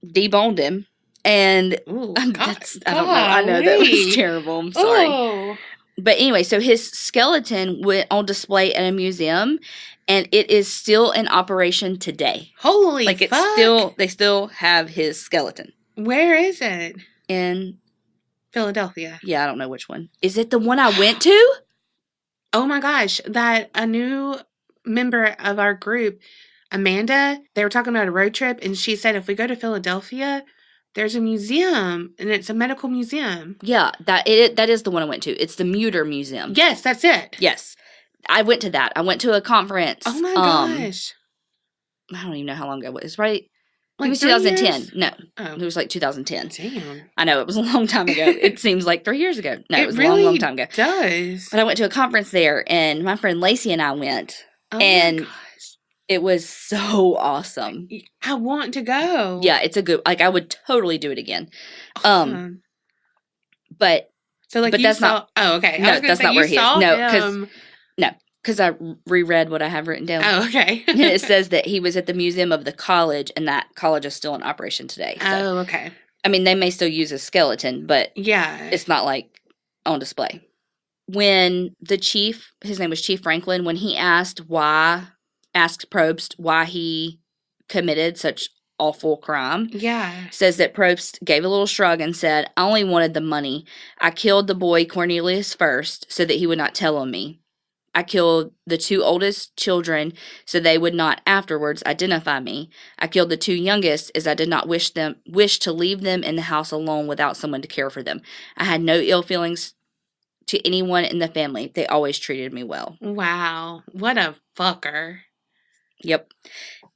deboned him. And Ooh, I don't know. I know that was terrible. I'm sorry. Oh. But anyway, so his skeleton went on display at a museum, and it is still in operation today. Holy like fuck. They still have his skeleton. Where is it? In Philadelphia. Yeah, I don't know which one. Is it the one I went to? Oh my gosh, a new member of our group, Amanda, they were talking about a road trip, and she said if we go to Philadelphia, there's a museum, and it's a medical museum. Yeah, that is the one I went to. It's the Muter Museum. Yes, that's it. Yes. I went to that. I went to a conference. Oh my gosh. I don't even know how long ago it was, right? Like it was 2010. years? No. Oh. It was like 2010. Damn. I know, it was a long time ago. It seems like 3 years ago. No, it was really a long time ago. It does. But I went to a conference there, and my friend Lacey and I went. Oh and my gosh. It was so awesome. I want to go. Yeah, it's a good, like, I would totally do it again. Awesome. But so, like, but that's not. Oh, okay. No, that's not where he is. No, because I reread what I have written down. Oh, okay. And it says that he was at the museum of the college, and that college is still in operation today. So, oh, okay. I mean, they may still use his skeleton, but yeah, it's not like on display. When the chief, his name was Chief Franklin, when he asked Probst why he committed such awful crime. Yeah. Says that Probst gave a little shrug and said, I only wanted the money. I killed the boy Cornelius first so that he would not tell on me. I killed the 2 oldest children so they would not afterwards identify me. I killed the 2 youngest as I did not wish to leave them in the house alone without someone to care for them. I had no ill feelings to anyone in the family. They always treated me well. Wow. What a fucker. Yep.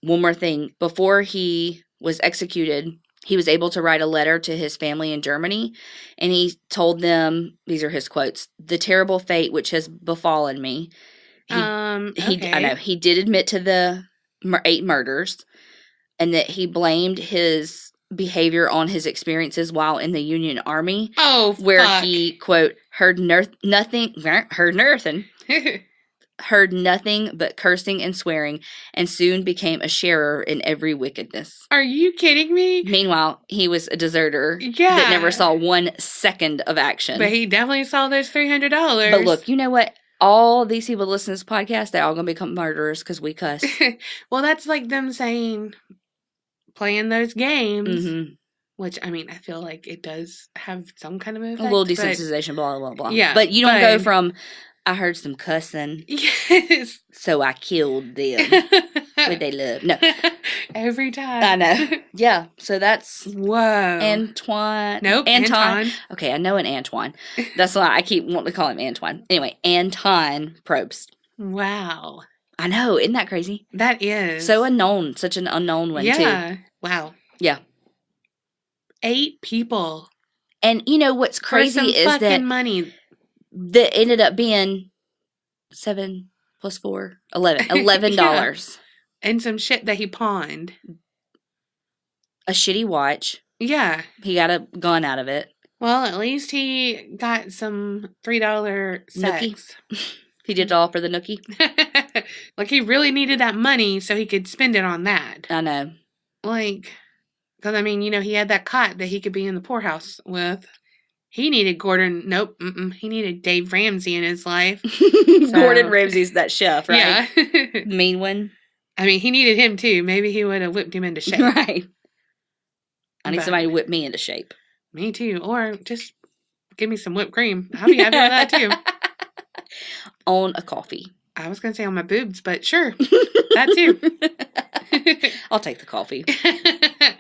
One more thing. Before he was executed, he was able to write a letter to his family in Germany, and he told them, these are his quotes, the terrible fate which has befallen me. Okay. I know, he did admit to the 8 murders, and that he blamed his behavior on his experiences while in the Union Army. Oh, where fuck. he, quote, heard nothing but cursing and swearing, and soon became a sharer in every wickedness. Are you kidding me? Meanwhile, he was a deserter Yeah. that never saw 1 second of action. But he definitely saw those $300. But look, you know what? All these people listen to this podcast, they're all going to become murderers because we cuss. Well, that's like them saying, playing those games. Mm-hmm. Which, I mean, I feel like it does have some kind of effect. A little desensitization, blah, blah, blah. Yeah. But you don't go from, I heard some cussing. Yes. So I killed them. What they love. No. Every time. I know. Yeah. So that's Whoa. Antoine. Nope. Anton. Okay, I know an Antoine. That's why I keep wanting to call him Antoine. Anyway, Anton Probst. Wow. I know. Isn't that crazy? That is. So unknown. Such an unknown one, too. Yeah. Wow. Yeah. 8 people. And you know what's crazy is that money. that ended up being 7 plus 4, $11. Yeah. And some shit that he pawned. A shitty watch. Yeah. He got a gun out of it. Well, at least he got some $3 sex. He did it all for the nookie. Like, he really needed that money so he could spend it on that. I know. Like, because, I mean, you know, he had that cot that he could be in the poorhouse with. He needed Gordon. Nope. He needed Dave Ramsey in his life. Gordon Ramsay's that chef, right? Yeah. Mean one. I mean, he needed him, too. Maybe he would have whipped him into shape. Right. I need somebody to whip me into shape. Me, too. Or just give me some whipped cream. I'll be happy with that, too. On a coffee. I was going to say on my boobs, but sure. That, too. I'll take the coffee.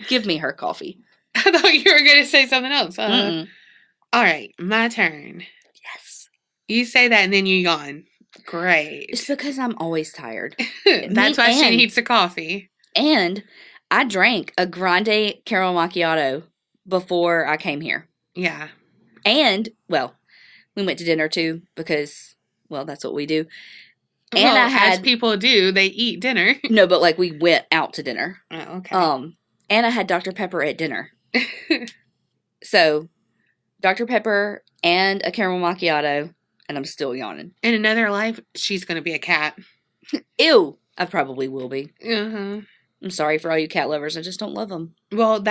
Give me her coffee. I thought you were going to say something else. All right, my turn. Yes. You say that and then you yawn. Great. It's because I'm always tired. That's why she needs a coffee. And I drank a grande caramel macchiato before I came here. Yeah. And, well, we went to dinner too because, well, that's what we do. And well, as people do, they eat dinner. No, but like we went out to dinner. Oh, okay. And I had Dr. Pepper at dinner. So, Dr. Pepper and a caramel macchiato, and I'm still yawning. In another life, she's going to be a cat. Ew. I probably will be. Uh-huh. I'm sorry for all you cat lovers. I just don't love them. Well,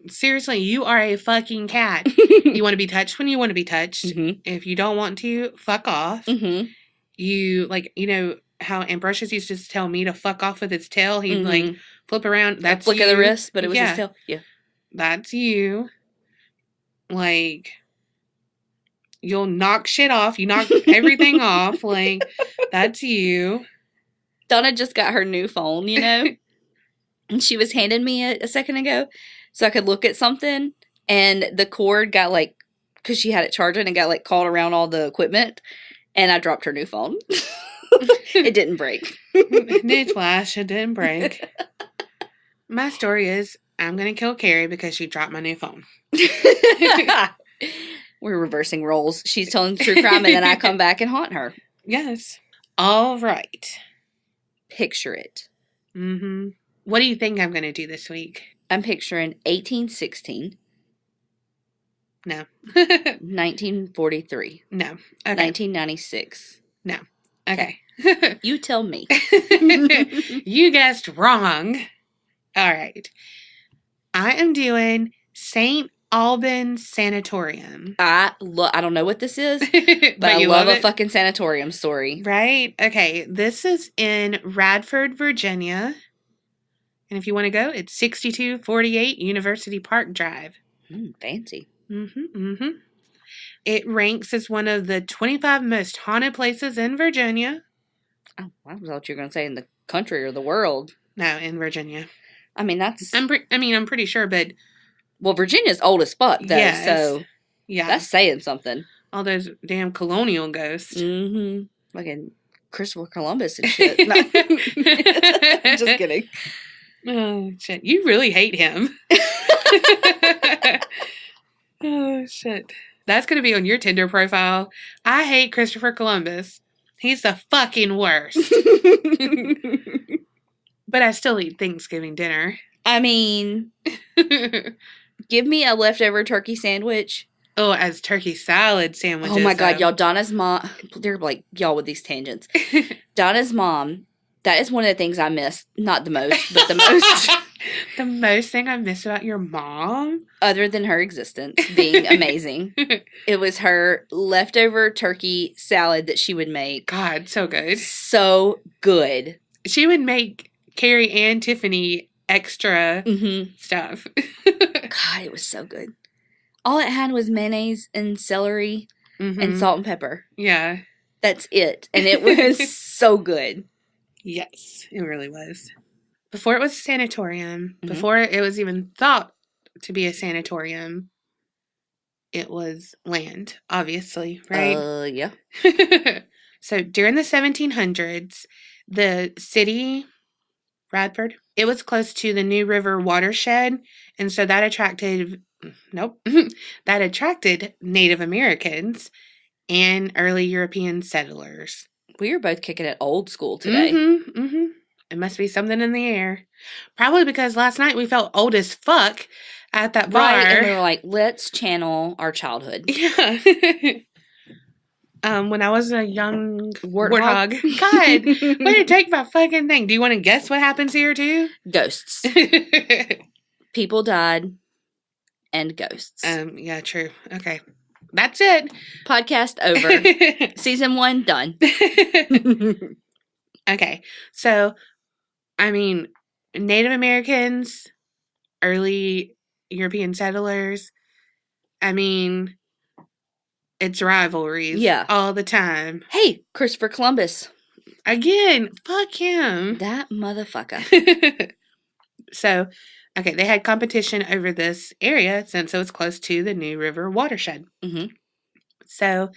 seriously, you are a fucking cat. You want to be touched when you want to be touched. Mm-hmm. If you don't want to, fuck off. Mm-hmm. You, like, you know how Ambrosius used to tell me to fuck off with his tail? He'd, like, flip around. That's flick of the wrist, but it was his tail. Yeah. That's you. Like, you'll knock shit off. You knock everything off. Like, that's you. Donna just got her new phone, you know? And she was handing me a second ago so I could look at something. And the cord got, like, because she had it charging and got, like, caught around all the equipment. And I dropped her new phone. It didn't break. It did flash. It didn't break. My story is, I'm going to kill Kerri because she dropped my new phone. We're reversing roles. She's telling true crime and then I come back and haunt her. Yes. All right. Picture it. Mm-hmm. What do you think I'm going to do this week? I'm picturing 1816. No. 1943. No. Okay. 1996. No. Okay. You tell me. You guessed wrong. All right. I am doing St. Albans Sanatorium. I don't know what this is, but I love a fucking sanatorium story. Right? Okay. This is in Radford, Virginia. And if you want to go, it's 6248 University Park Drive. Fancy. It ranks as one of the 25 most haunted places in Virginia. Oh, I thought you were going to say in the country or the world. No, in Virginia. I mean, that's... I'm pretty sure, but... Well, Virginia's old as fuck, though, yes. So... Yeah. That's saying something. All those damn colonial ghosts. Mm-hmm. Like in Christopher Columbus and shit. No. Just kidding. Oh, shit. You really hate him. Oh, shit. That's going to be on your Tinder profile. I hate Christopher Columbus. He's the fucking worst. But I still eat Thanksgiving dinner. I mean, give me a leftover turkey sandwich. Oh, as turkey salad sandwiches. Oh my God, y'all. Donna's mom, they're like, y'all with these tangents. Donna's mom, that is one of the things I miss. Not the most, but the most. The most thing I miss about your mom? Other than her existence being amazing. It was her leftover turkey salad that she would make. God, so good. So good. She would make Kerri and Tiffany extra stuff. God, it was so good. All it had was mayonnaise and celery and salt and pepper. Yeah. That's it. And it was so good. Yes, it really was. Before it was a sanatorium, Mhm. before it was even thought to be a sanatorium, it was land, obviously, right? Yeah. So during the 1700s, the city, Radford, it was close to the New River watershed, and so that attracted, nope, that attracted Native Americans and early European settlers. We were both kicking it old school today. It must be something in the air. Probably because last night we felt old as fuck at that bar. Right, and we were like, let's channel our childhood. Yeah. When I was a young Warthog. God, way to take my fucking thing. Do you want to guess what happens here too? Ghosts. People died and ghosts. Yeah, true. Okay. That's it. Podcast over. Season 1 done. Okay. So, I mean, Native Americans, early European settlers, I mean, it's rivalries. Yeah. All the time. Hey, Christopher Columbus. Again, fuck him. That motherfucker. So, okay, they had competition over this area since it was close to the New River watershed. Mm-hmm. So,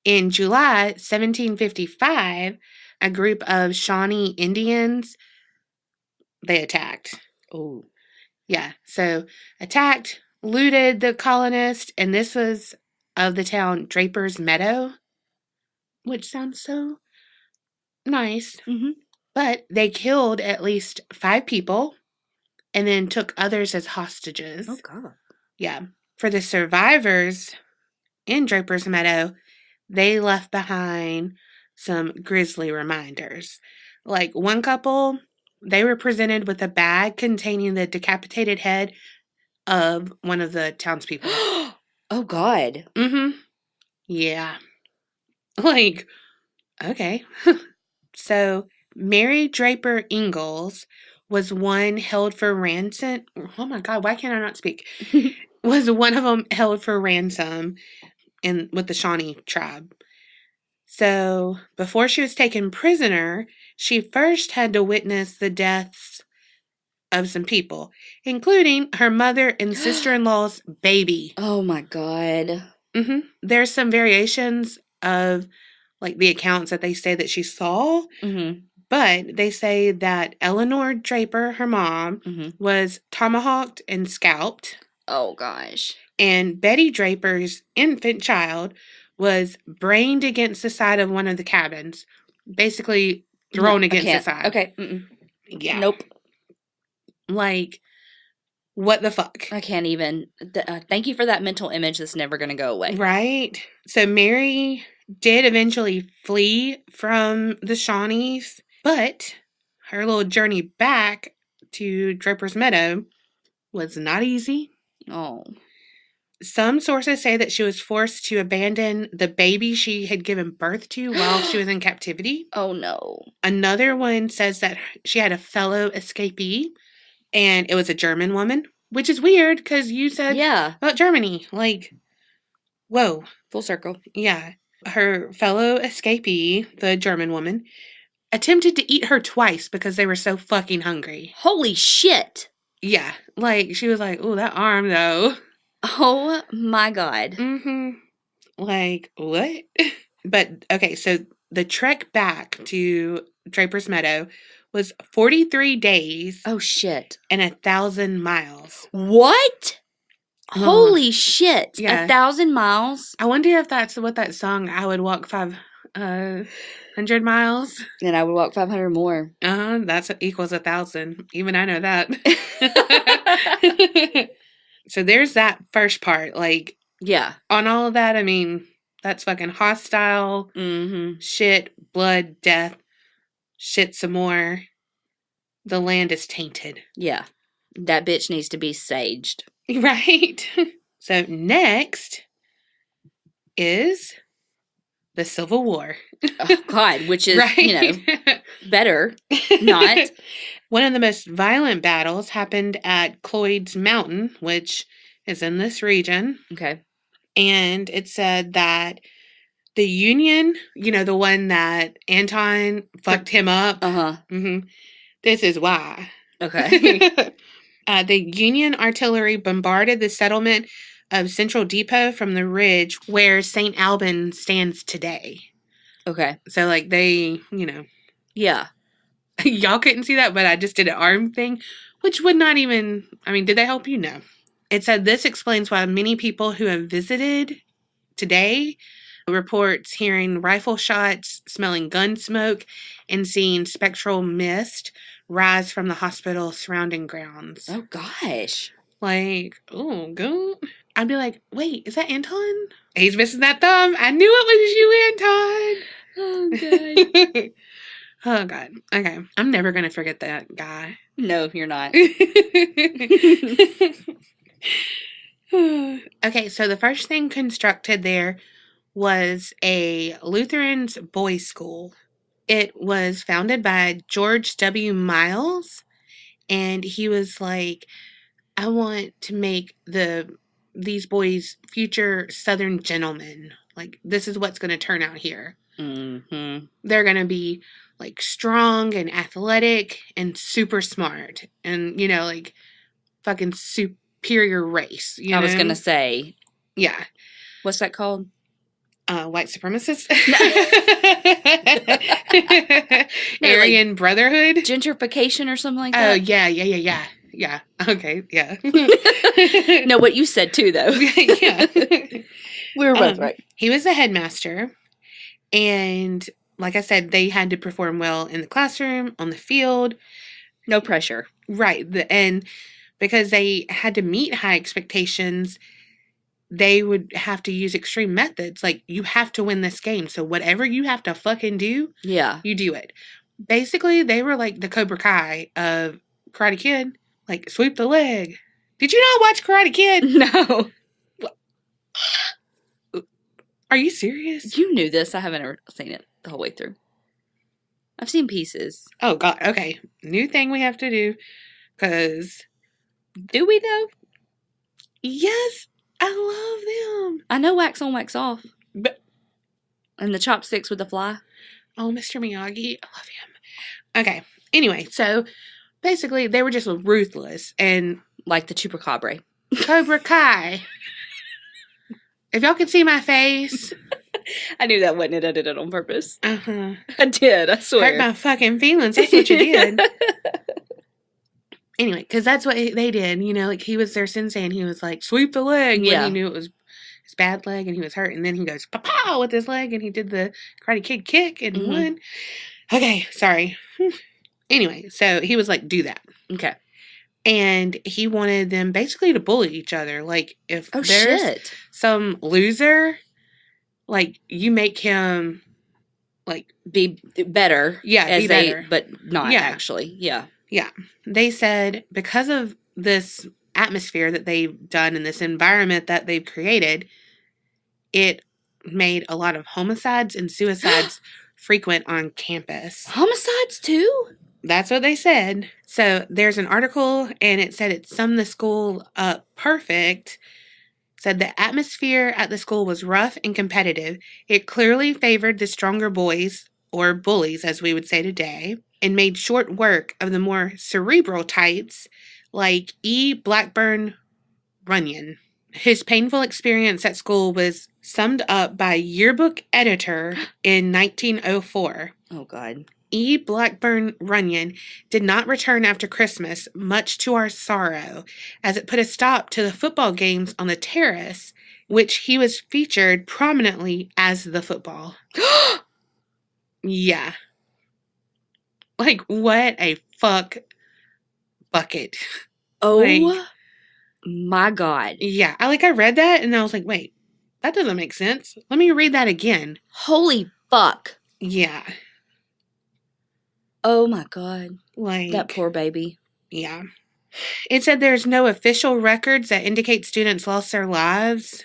in July 1755, a group of Shawnee Indians, they attacked. Oh. Yeah, so attacked, looted the colonists, and this was of the town Draper's Meadow, which sounds so nice. Mm-hmm. But they killed at least 5 people and then took others as hostages. Oh, God. Yeah. For the survivors in Draper's Meadow, they left behind some grisly reminders. Like one couple, they were presented with a bag containing the decapitated head of one of the townspeople. Oh, God. Mm-hmm. Yeah. Like, okay. So, Mary Draper Ingalls was one held for ransom. Oh my God, why can't I not speak? Was one of them held for ransom with the Shawnee tribe. So, before she was taken prisoner, she first had to witness the deaths of some people, including her mother and sister-in-law's baby. Oh, my God. Mm-hmm. There's some variations of, like, the accounts that they say that she saw, Mm-hmm. but they say that Eleanor Draper, her mom, was tomahawked and scalped. Oh, gosh. And Betty Draper's infant child was brained against the side of one of the cabins. Basically thrown against the side. Okay. Mm-mm. Yeah. Nope. Like, what the fuck? I can't even. Thank you for that mental image that's never going to go away. Right? So Mary did eventually flee from the Shawnees, but her little journey back to Draper's Meadow was not easy. Oh. Some sources say that she was forced to abandon the baby she had given birth to while she was in captivity. Oh, no. Another one says that she had a fellow escapee, and it was a German woman, which is weird because you said about Germany. Like, whoa. Full circle. Yeah. Her fellow escapee, the German woman, attempted to eat her twice because they were so fucking hungry. Holy shit. Yeah. Like, she was like, ooh, that arm, though. Oh, my God. Mm-hmm. Like, what? But, okay, so the trek back to Draper's Meadow was 43 days. Oh, shit. And 1,000 miles. What? Holy shit. Yeah. 1,000 miles? I wonder if that's what that song, I Would Walk 500 miles. And I would walk 500 more. That's equals 1,000. Even I know that. So there's that first part. Like, yeah. On all of that, I mean, that's fucking hostile. Mm-hmm. Shit, blood, death. Shit some more. The land is tainted. Yeah. That bitch needs to be saged. Right? So next is the Civil War. Oh, God, which is, right? Better not. One of the most violent battles happened at Cloyd's Mountain, which is in this region. Okay. And it said that the Union, the one that Anton fucked him up. Uh-huh. Mm-hmm, This is why. Okay. The Union artillery bombarded the settlement of Central Depot from the ridge where St. Albans stands today. Okay. So, like, they, you know, Yeah. y'all couldn't see that, but I just did an arm thing, which would not even, I mean, did they help you? No. It said this explains why many people who have visited today reports hearing rifle shots, smelling gun smoke, and seeing spectral mist rise from the hospital surrounding grounds. Oh, gosh. Like, oh, go. I'd be like, wait, is that Anton? He's missing that thumb. I knew it was you, Anton. Oh, God. Oh, God. Okay. I'm never going to forget that guy. No, you're not. Okay, so the first thing constructed there was a Lutheran's boys' school. It was founded by George W. Miles, and he was like, I want to make these boys future Southern gentlemen. Like, this is what's going to turn out here. Mm-hmm. They're going to be, like, strong and athletic and super smart. And, you know, like, fucking superior race. You know? I was going to say. Yeah. What's that called? White supremacist? No, Aryan like Brotherhood? gentrification or something like Oh, that? yeah. Yeah. Okay, yeah. No, what you said too, though. Yeah. We were both right. He was the headmaster, and like I said, they had to perform well in the classroom, on the field. No pressure. Right. And because they had to meet high expectations, they would have to use extreme methods. Like, you have to win this game. So whatever you have to fucking do, Yeah. you do it. Basically, they were like the Cobra Kai of Karate Kid. Like, sweep the leg. Did you not watch Karate Kid? No. Are you serious? You knew this. I haven't ever seen it the whole way through. I've seen pieces. Oh, God. Okay. New thing we have to do. Because, Do we know? yes, I love them. I know wax on, wax off. But, And the chopsticks with the fly. oh, Mr. Miyagi. I love him. Okay. Anyway, so basically, they were just ruthless. And Like the chupacabra. Cobra Kai. If y'all could see my face. I knew that wasn't it. I did it on purpose. Uh-huh. I did, I swear. Hurt my fucking feelings. That's what you did. Anyway, because that's what they did. You know, like, he was their sensei, and he was like, sweep the leg. When Yeah. he knew it was his bad leg, and he was hurt. And then he goes, pow, with his leg, and he did the Karate Kid kick, and he won. Okay, sorry. Anyway, so he was like, do that. Okay. And he wanted them basically to bully each other. Like, if Oh, there's shit. some loser, like, you make him, like, Be better. Yeah, be better. But not Yeah. actually. Yeah. yeah. They said because of this atmosphere that they've done and this environment that they've created, it made a lot of homicides and suicides frequent on campus. Homicides too? That's what they said. So there's an article, and it said it summed the school up perfect. Said the atmosphere at the school was rough and competitive. It clearly favored the stronger boys, or bullies as we would say today, and made short work of the more cerebral types like E. Blackburn Runyon. His painful experience at school was summed up by a yearbook editor in 1904. Oh, God. E. Blackburn Runyon did not return after Christmas, much to our sorrow, as it put a stop to the football games on the terrace, which he was featured prominently as the football. Yeah. Like, what a fuck bucket. Oh, Like, my God. yeah. I read that, and I was like, wait, that doesn't make sense. Let me read that again. Holy fuck. Yeah. Oh, my God. Like, That poor baby. yeah. It said there's no official records that indicate students lost their lives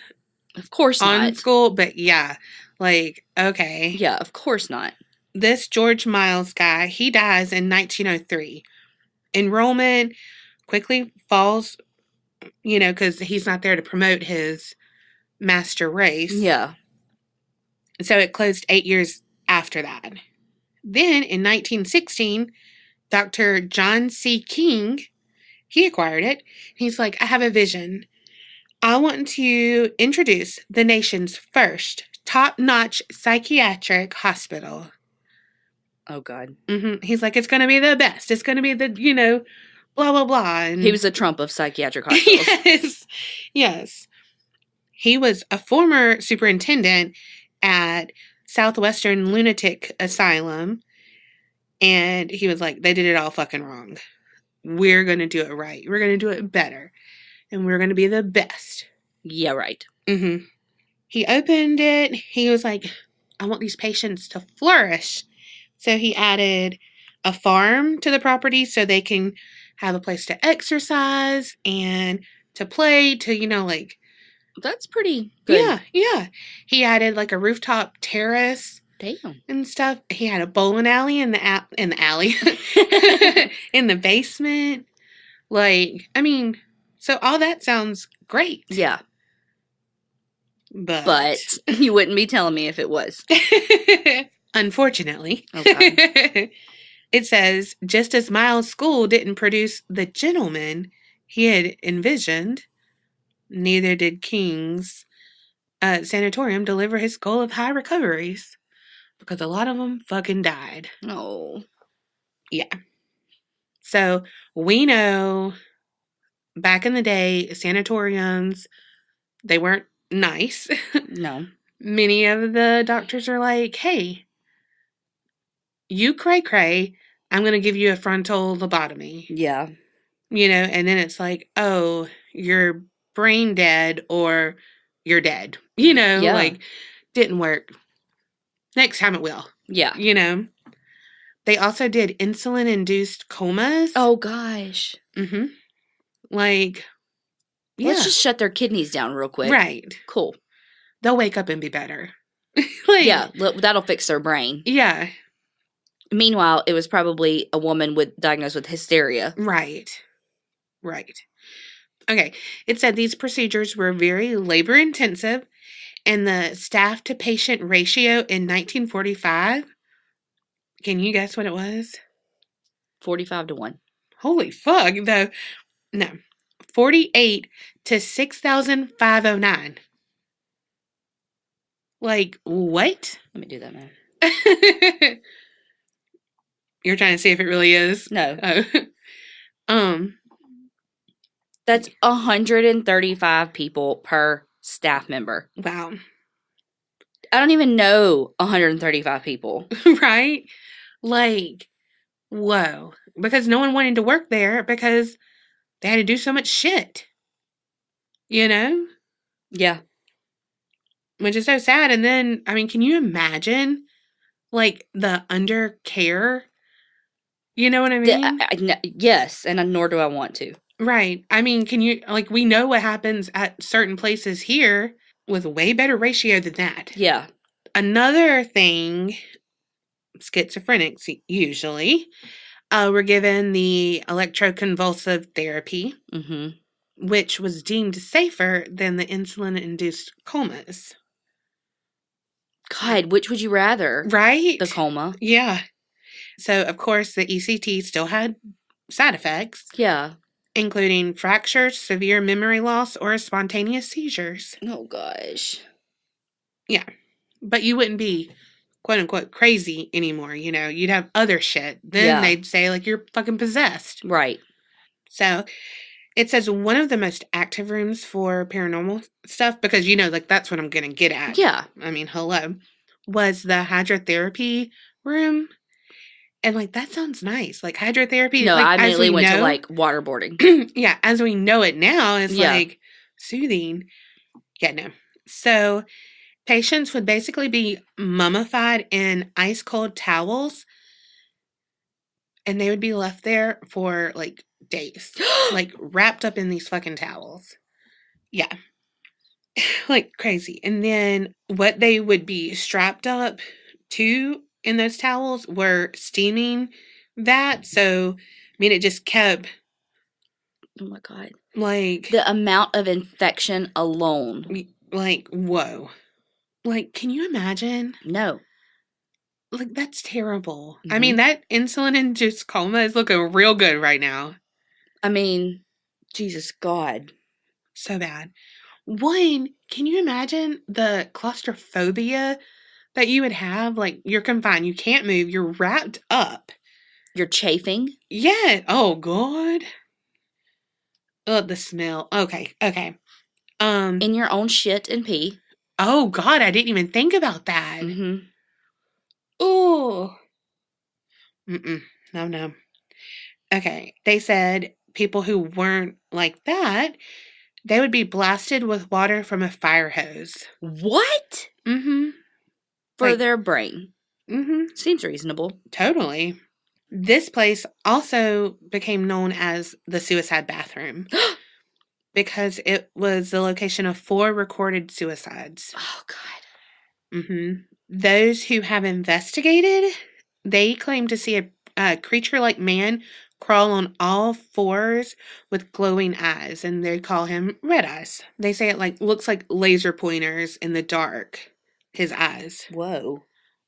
Of course on not. school, but yeah, like, okay. Yeah, of course not. This George Miles guy, he dies in 1903. Enrollment quickly falls, you know, because he's not there to promote his master race. Yeah. So it closed 8 years after that. Then in 1916, Dr. John C. King, he acquired it. He's like, I have a vision. I want to introduce the nation's first top-notch psychiatric hospital. Oh, God. He's like, it's going to be the best. It's going to be the, blah, blah, blah. And He was the Trump of psychiatric hospitals. yes. Yes. He was a former superintendent at Southwestern Lunatic Asylum. And he was like, they did it all fucking wrong. We're going to do it right. We're going to do it better. And we're going to be the best. Yeah, right. He opened it. He was like, I want these patients to flourish. So he added a farm to the property so they can have a place to exercise and to play, to, That's pretty good. Yeah. He added like a rooftop terrace. Damn. And stuff. He had a bowling alley in the alley. In the basement. So all that sounds great. Yeah. But you wouldn't be telling me if it was. Unfortunately. Okay. It says, just as Miles' school didn't produce the gentleman he had envisioned, neither did King's sanatorium deliver his goal of high recoveries. Because a lot of them fucking died. Oh. Yeah. So we know back in the day, sanatoriums, they weren't nice. No. Many of the doctors are like, hey, you cray, I'm going to give you a frontal lobotomy. Yeah. And then it's like, oh, you're brain dead or you're dead. Didn't work. Next time it will. Yeah. They also did insulin-induced comas. Oh, gosh. Let's just shut their kidneys down real quick. Right. Cool. They'll wake up and be better. Yeah, that'll fix their brain. Yeah. Meanwhile, it was probably a woman diagnosed with hysteria. Right. Okay. It said these procedures were very labor-intensive, and the staff-to-patient ratio in 1945, can you guess what it was? 45-1. Holy fuck, though. No. 48 to 6,509. What? Let me do that now. You're trying to see if it really is? No. Oh. That's 135 people per staff member. Wow. I don't even know 135 people. Right? Whoa. Because no one wanted to work there because they had to do so much shit. Yeah. Which is so sad. And then, can you imagine, the undercare? You know what I mean? Yes, and nor do I want to. Right. Can you, we know what happens at certain places here with way better ratio than that. Yeah. Another thing, schizophrenics usually, were given the electroconvulsive therapy, which was deemed safer than the insulin-induced comas. God, which would you rather? Right? The coma. Yeah. So, of course, the ECT still had side effects. Yeah. Including fractures, severe memory loss, or spontaneous seizures. Oh, gosh. Yeah. But you wouldn't be, quote-unquote, crazy anymore, You'd have other shit. Then they'd say, you're fucking possessed. Right. So, it says one of the most active rooms for paranormal stuff, because, that's what I'm going to get at. Yeah. Hello. Was the hydrotherapy room. And, that sounds nice. Hydrotherapy. No, I immediately went to, waterboarding. Yeah, as we know it now, is, soothing. Yeah, no. So, patients would basically be mummified in ice-cold towels. And they would be left there for, days. Wrapped up in these fucking towels. Yeah. Crazy. And then what they would be strapped up to in those towels were steaming that. So, it just kept... Oh, my God. The amount of infection alone. Whoa. Can you imagine? No. Like, that's terrible. Mm-hmm. I mean, that insulin-induced coma is looking real good right now. I mean, Jesus God. So bad. One, can you imagine the claustrophobia that you would have? Like, you're confined. You can't move. You're wrapped up. You're chafing? Yeah. Oh, God. Oh, the smell. Okay. In your own shit and pee. Oh, God. I didn't even think about that. Mm-hmm. Oh. No. Okay. They said people who weren't like that, they would be blasted with water from a fire hose. What? Mm-hmm. For their brain. Mm-hmm. Seems reasonable. Totally. This place also became known as the suicide bathroom because it was the location of 4 recorded suicides. Oh, God. Mm-hmm. Those who have investigated, they claim to see a creature-like man crawl on all 4s with glowing eyes, and they call him Red Eyes. They say it looks like laser pointers in the dark. His eyes. Whoa.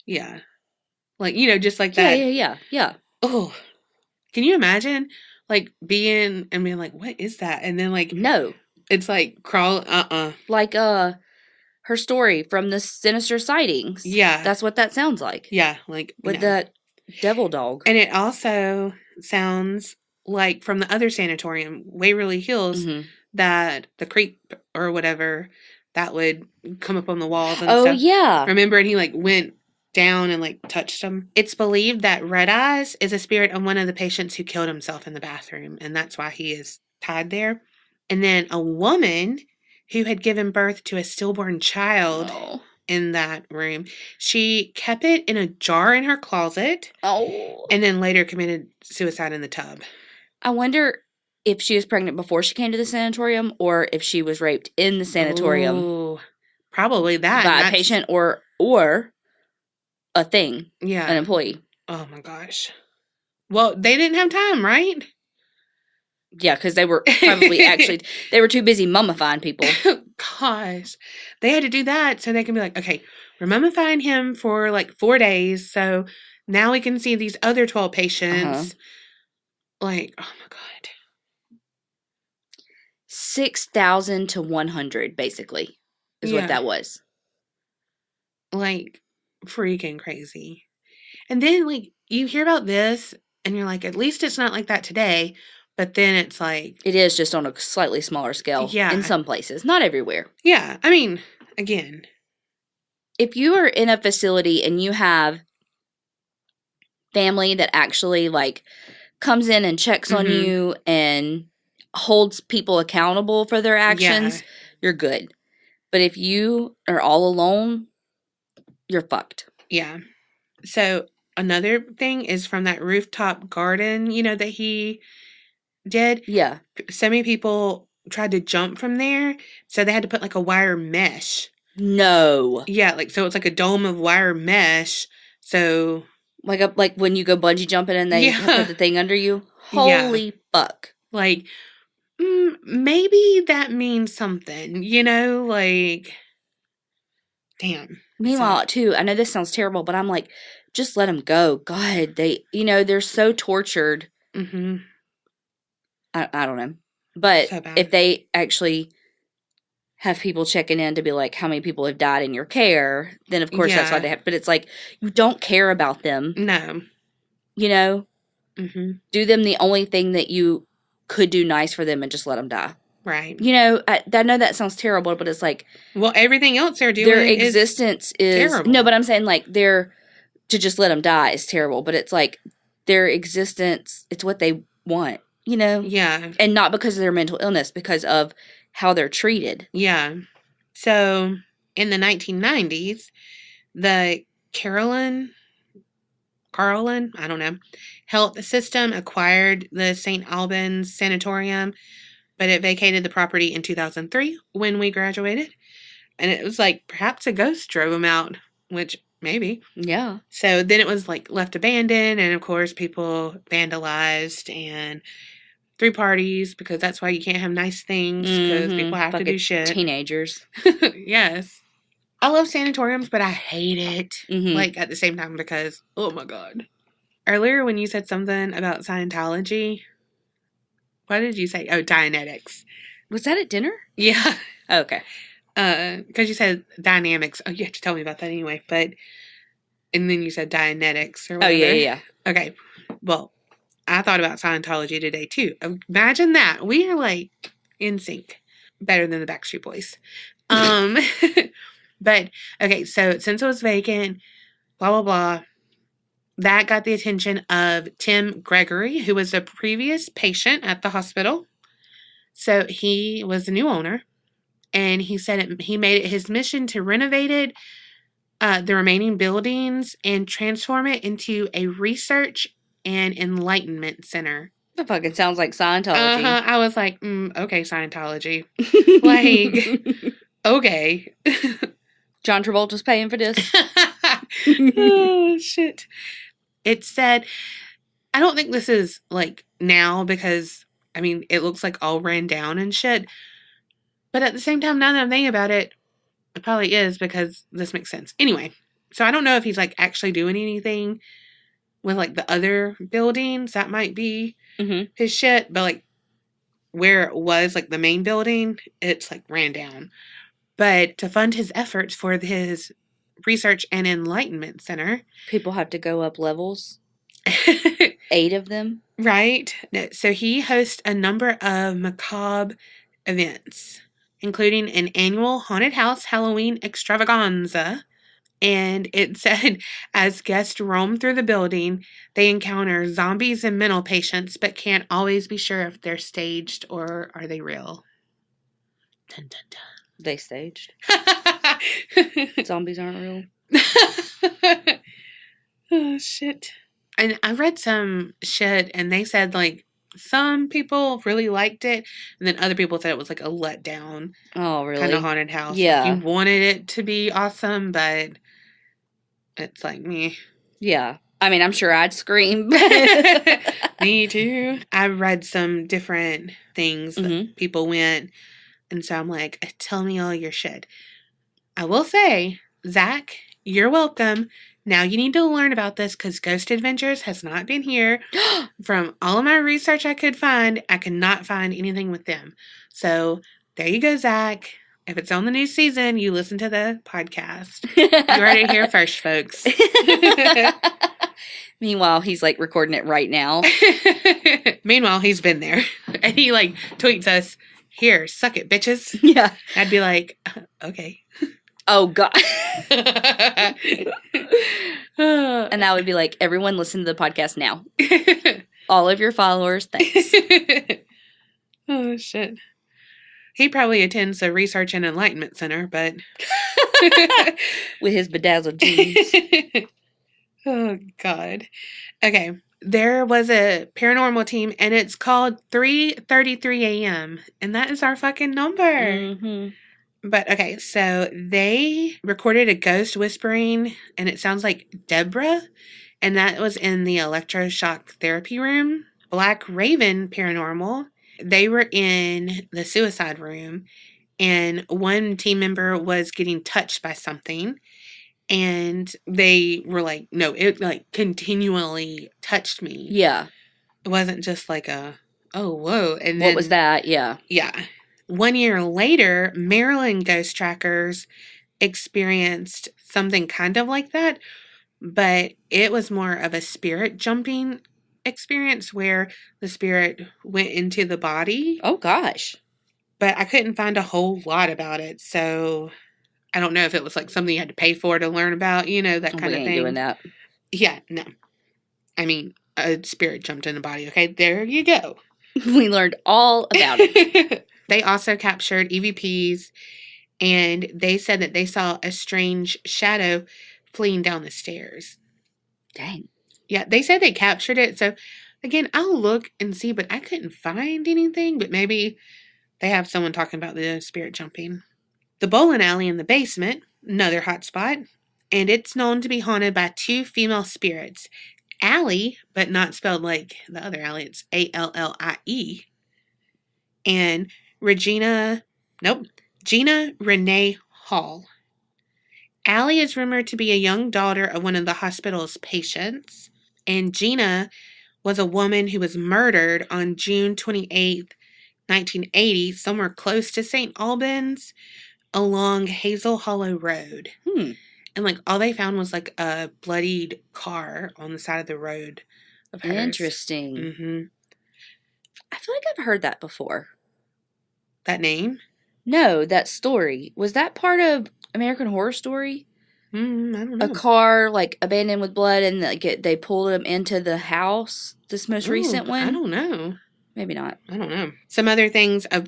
Yeah. Just like that. Yeah. Oh, can you imagine, being like, what is that? And then, no. It's crawl, Like, her story from the Sinister Sightings. Yeah. That's what that sounds like. Yeah, with that devil dog. And it also sounds like from the other sanatorium, Waverly Hills, that the creep or whatever that would come up on the walls and stuff. Oh, yeah. Remember, and he went down and touched them. It's believed that Red Eyes is a spirit of one of the patients who killed himself in the bathroom, and that's why he is tied there. And then a woman who had given birth to a stillborn child in that room, she kept it in a jar in her closet. Oh. And then later committed suicide in the tub. I wonder if she was pregnant before she came to the sanatorium or if she was raped in the sanatorium. Ooh, probably that. By a patient or a thing. Yeah. An employee. Oh my gosh. Well, they didn't have time, right? Yeah, because they were probably they were too busy mummifying people. Gosh. They had to do that so they can be like, okay, we're mummifying him for 4 days, so now we can see these other 12 patients. Oh my God. 6,000 to 100, basically, is what that was. Freaking crazy. And then, you hear about this, and you're like, at least it's not like that today. But then it's it is just on a slightly smaller scale. Yeah. In some places. Not everywhere. Yeah. I mean, again. If you are in a facility and you have family that actually, comes in and checks on you and holds people accountable for their actions, you're good. But if you are all alone, you're fucked. Yeah. So, another thing is from that rooftop garden, that he did. Yeah. So many people tried to jump from there, so they had to put a wire mesh. No. Yeah, so it's a dome of wire mesh. So like when you go bungee jumping and they put the thing under you. Holy fuck. Maybe that means something, damn. Meanwhile, too, I know this sounds terrible, but I'm just let them go. God, they're so tortured. Mm-hmm. I don't know. But so if they actually have people checking in to be how many people have died in your care, then of course that's why they have. But it's you don't care about them. No. Mm-hmm. Do them the only thing that you could do nice for them and just let them die. Right. I know that sounds terrible, but it's well, everything else they're doing, their existence is terrible. No, but I'm saying to just let them die is terrible. But it's their existence, it's what they want. Yeah. And not because of their mental illness, because of how they're treated. Yeah. So, in the 1990s, the Carolyn, I don't know, health system acquired the St. Albans Sanatorium, but it vacated the property in 2003 when we graduated. And it was perhaps a ghost drove them out, which maybe. Yeah. So then it was left abandoned, and of course people vandalized and threw parties because that's why you can't have nice things because people have to do shit. Teenagers. Yes. I love sanatoriums, but I hate it. Mhm. Like, at the same time, because, oh my God. Earlier, when you said something about Scientology, what did you say? Oh, Dianetics. Was that at dinner? Yeah. Okay. Because you said dynamics. Oh, you have to tell me about that anyway. But, and then you said Dianetics or Oh, whatever. yeah. Okay. Well, I thought about Scientology today, too. Imagine that. We are, like, in sync. Better than the Backstreet Boys. But, okay, so since it was vacant, blah, blah, blah, that got the attention of Tim Gregory, who was a previous patient at the hospital. So he was the new owner, and he said he made it his mission to renovate the remaining buildings and transform it into a research and enlightenment center. That fucking sounds like Scientology. I was like, okay, Scientology. Like, okay. John Travolta's paying for this. Oh, shit. It said, I don't think this is, like, now because, I mean, it looks like all ran down and shit. But at the same time, now that I'm thinking about it, it probably is because this makes sense. Anyway, so I don't know if he's, like, actually doing anything with, like, the other buildings. That might be his shit. But, like, where it was, like, the main building, it's, like, ran down. But to fund his efforts for his Research and Enlightenment Center. People have to go up levels. 8 of them. Right. So he hosts a number of macabre events, including an annual haunted house Halloween extravaganza. And it said, as guests roam through the building, they encounter zombies and mental patients, but can't always be sure if they're staged or are they real. Dun, dun, dun. They staged. Zombies aren't real. Oh, shit. And I read some shit, and they said, like, some people really liked it, and then other people said it was, like, a letdown. Oh, really? Kind of haunted house. Yeah. Like, you wanted it to be awesome, but it's like me. Yeah. I mean, I'm sure I'd scream. Me too. I read some different things that people went, and so I'm like, tell me all your shit. I will say, Zach, you're welcome. Now you need to learn about this because Ghost Adventures has not been here. From all of my research I could find, I could not find anything with them. So there you go, Zach. If it's on the new season, you listen to the podcast. You heard it here first, folks. Meanwhile, he's like recording it right now. Meanwhile, he's been there. And he like tweets us, here, suck it, bitches. Yeah. I'd be like, okay. Oh, God. And that would be like, everyone listen to the podcast now. All of your followers, thanks. Oh, shit. He probably attends the Research and Enlightenment Center, but... With his bedazzled jeans. Oh, God. Okay. There was a paranormal team, and it's called 3:33 a.m., and that is our fucking number. Mm-hmm. But, okay, so they recorded a ghost whispering, and it sounds like Deborah, and that was in the electroshock therapy room. Black Raven Paranormal, they were in the suicide room, and one team member was getting touched by something, and they were like, no, it, like, continually touched me. Yeah. It wasn't just like a, oh, whoa. And what was that? Yeah. Yeah. 1 year later, Maryland ghost trackers experienced something kind of like that, but it was more of a spirit jumping experience where the spirit went into the body. Oh, gosh. But I couldn't find a whole lot about it, so I don't know if it was like something you had to pay for to learn about, you know, that kind of thing. We ain't doing that. Yeah, no. I mean, a spirit jumped in the body. Okay, there you go. We learned all about it. They also captured EVPs, and they said that they saw a strange shadow fleeing down the stairs. Dang. Yeah, they said they captured it. So, again, I'll look and see, but I couldn't find anything. But maybe they have someone talking about the spirit jumping. The bowling alley in the basement, another hot spot, and it's known to be haunted by 2 female spirits. Allie, but not spelled like the other Allie, it's Allie. And Gina Renee Hall. Allie is rumored to be a young daughter of one of the hospital's patients. And Gina was a woman who was murdered on June 28th, 1980, somewhere close to St. Albans along Hazel Hollow Road. And, like, all they found was, like, a bloodied car on the side of the road of hers. Interesting. Mm-hmm. I feel like I've heard that before. That name? No, that story. Was that part of American Horror Story? I don't know. A car, like, abandoned with blood, and they pulled him into the house, this most recent one? I don't know. Maybe not. I don't know. Some other things of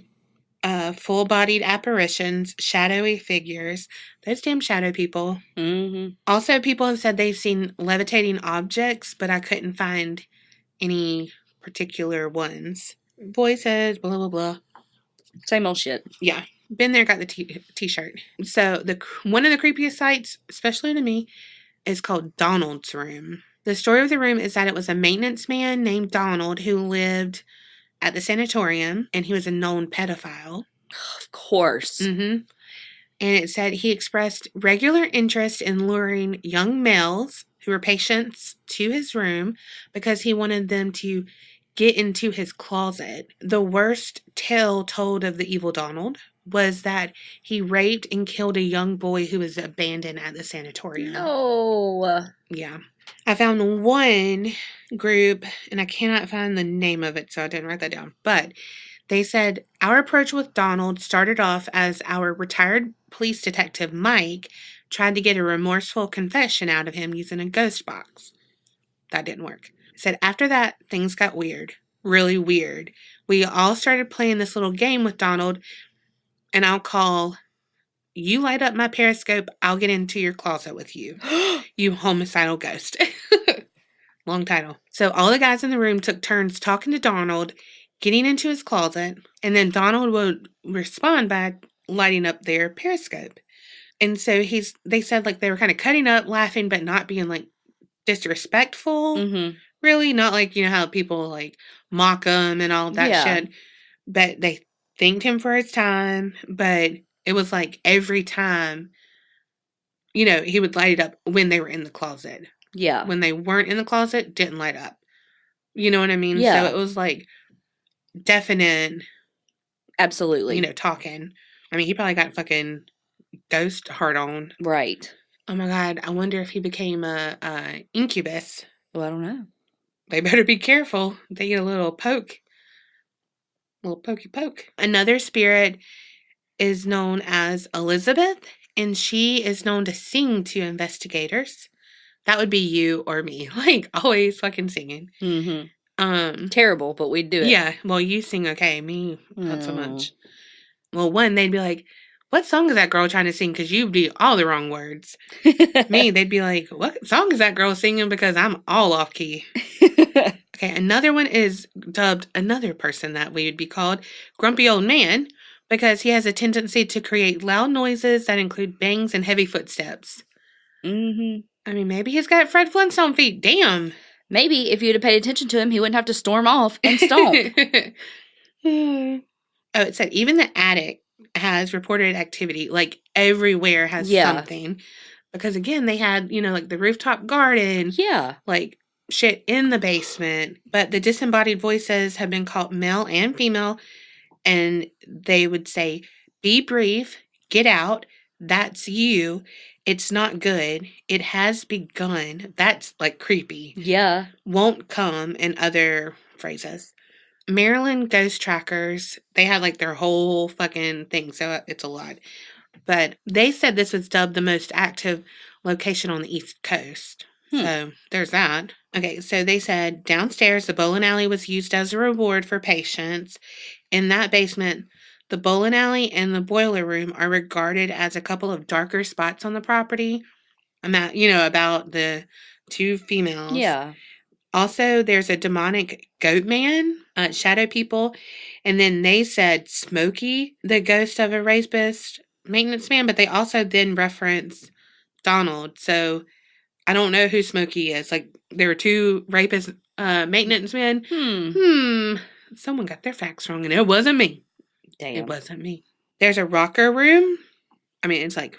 full-bodied apparitions, shadowy figures. Those damn shadow people. Mm-hmm. Also, people have said they've seen levitating objects, but I couldn't find any particular ones. Voices, blah, blah, blah. Same old shit. Yeah. Been there, got the t-shirt. So, one of the creepiest sites, especially to me, is called Donald's Room. The story of the room is that it was a maintenance man named Donald who lived at the sanatorium, and he was a known pedophile. Of course. Mm-hmm. And it said he expressed regular interest in luring young males who were patients to his room because he wanted them to get into his closet. The worst tale told of the evil Donald was that he raped and killed a young boy who was abandoned at the sanatorium. No. Yeah. I found one group, and I cannot find the name of it, so I didn't write that down. But they said, our approach with Donald started off as our retired police detective, Mike, tried to get a remorseful confession out of him using a ghost box. That didn't work. Said, after that, things got weird. Really weird. We all started playing this little game with Donald, and I'll call, you light up my periscope, I'll get into your closet with you. You homicidal ghost. Long title. So all the guys in the room took turns talking to Donald, getting into his closet, and then Donald would respond by lighting up their periscope. And so they said, like, they were kind of cutting up, laughing, but not being, like, disrespectful. Mm-hmm. Really, not like, you know, how people, like, mock him and all of that shit. But they thanked him for his time, but it was like every time, you know, he would light it up when they were in the closet. Yeah. When they weren't in the closet, didn't light up. You know what I mean? Yeah. So it was like definite. Absolutely. You know, talking. I mean, he probably got fucking ghost hard on. Right. Oh my God. I wonder if he became a incubus. Well, I don't know. They better be careful. They get a little poke. A little pokey poke. Another spirit is known as Elizabeth, and she is known to sing to investigators. That would be you or me. Like, always fucking singing. Mm-hmm. Terrible, but we'd do it. Yeah. Well, you sing okay. Me, not so much. Well, they'd be like, what song is that girl trying to sing? Because you'd be all the wrong words. Me, they'd be like, what song is that girl singing? Because I'm all off key. Okay, another one is dubbed another person that we would be called Grumpy Old Man, because he has a tendency to create loud noises that include bangs and heavy footsteps. Mm-hmm. I mean, maybe he's got Fred Flintstone feet. Damn. Maybe if you'd have paid attention to him, he wouldn't have to storm off and stomp. Oh, it said even the attic has reported activity. Like, everywhere has something. Because, again, they had, you know, like, the rooftop garden. Yeah. Like, shit in the basement. But the disembodied voices have been called male and female. And they would say, be brief, get out, that's you, it's not good, it has begun, that's, like, creepy. Yeah. Won't come, and other phrases. Maryland ghost trackers, they had, like, their whole fucking thing, so it's a lot. But they said this was dubbed the most active location on the East Coast. So there's that. Okay, so they said downstairs the bowling alley was used as a reward for patients. In that basement, the bowling alley and the boiler room are regarded as a couple of darker spots on the property. About the two females. Yeah. Also, there's a demonic goat man, shadow people. And then they said Smokey, the ghost of a rapist maintenance man. But they also then reference Donald. So I don't know who Smokey is. Like, there were two rapist maintenance men. Someone got their facts wrong, and it wasn't me. Damn. It wasn't me. There's a rocker room. I mean, it's like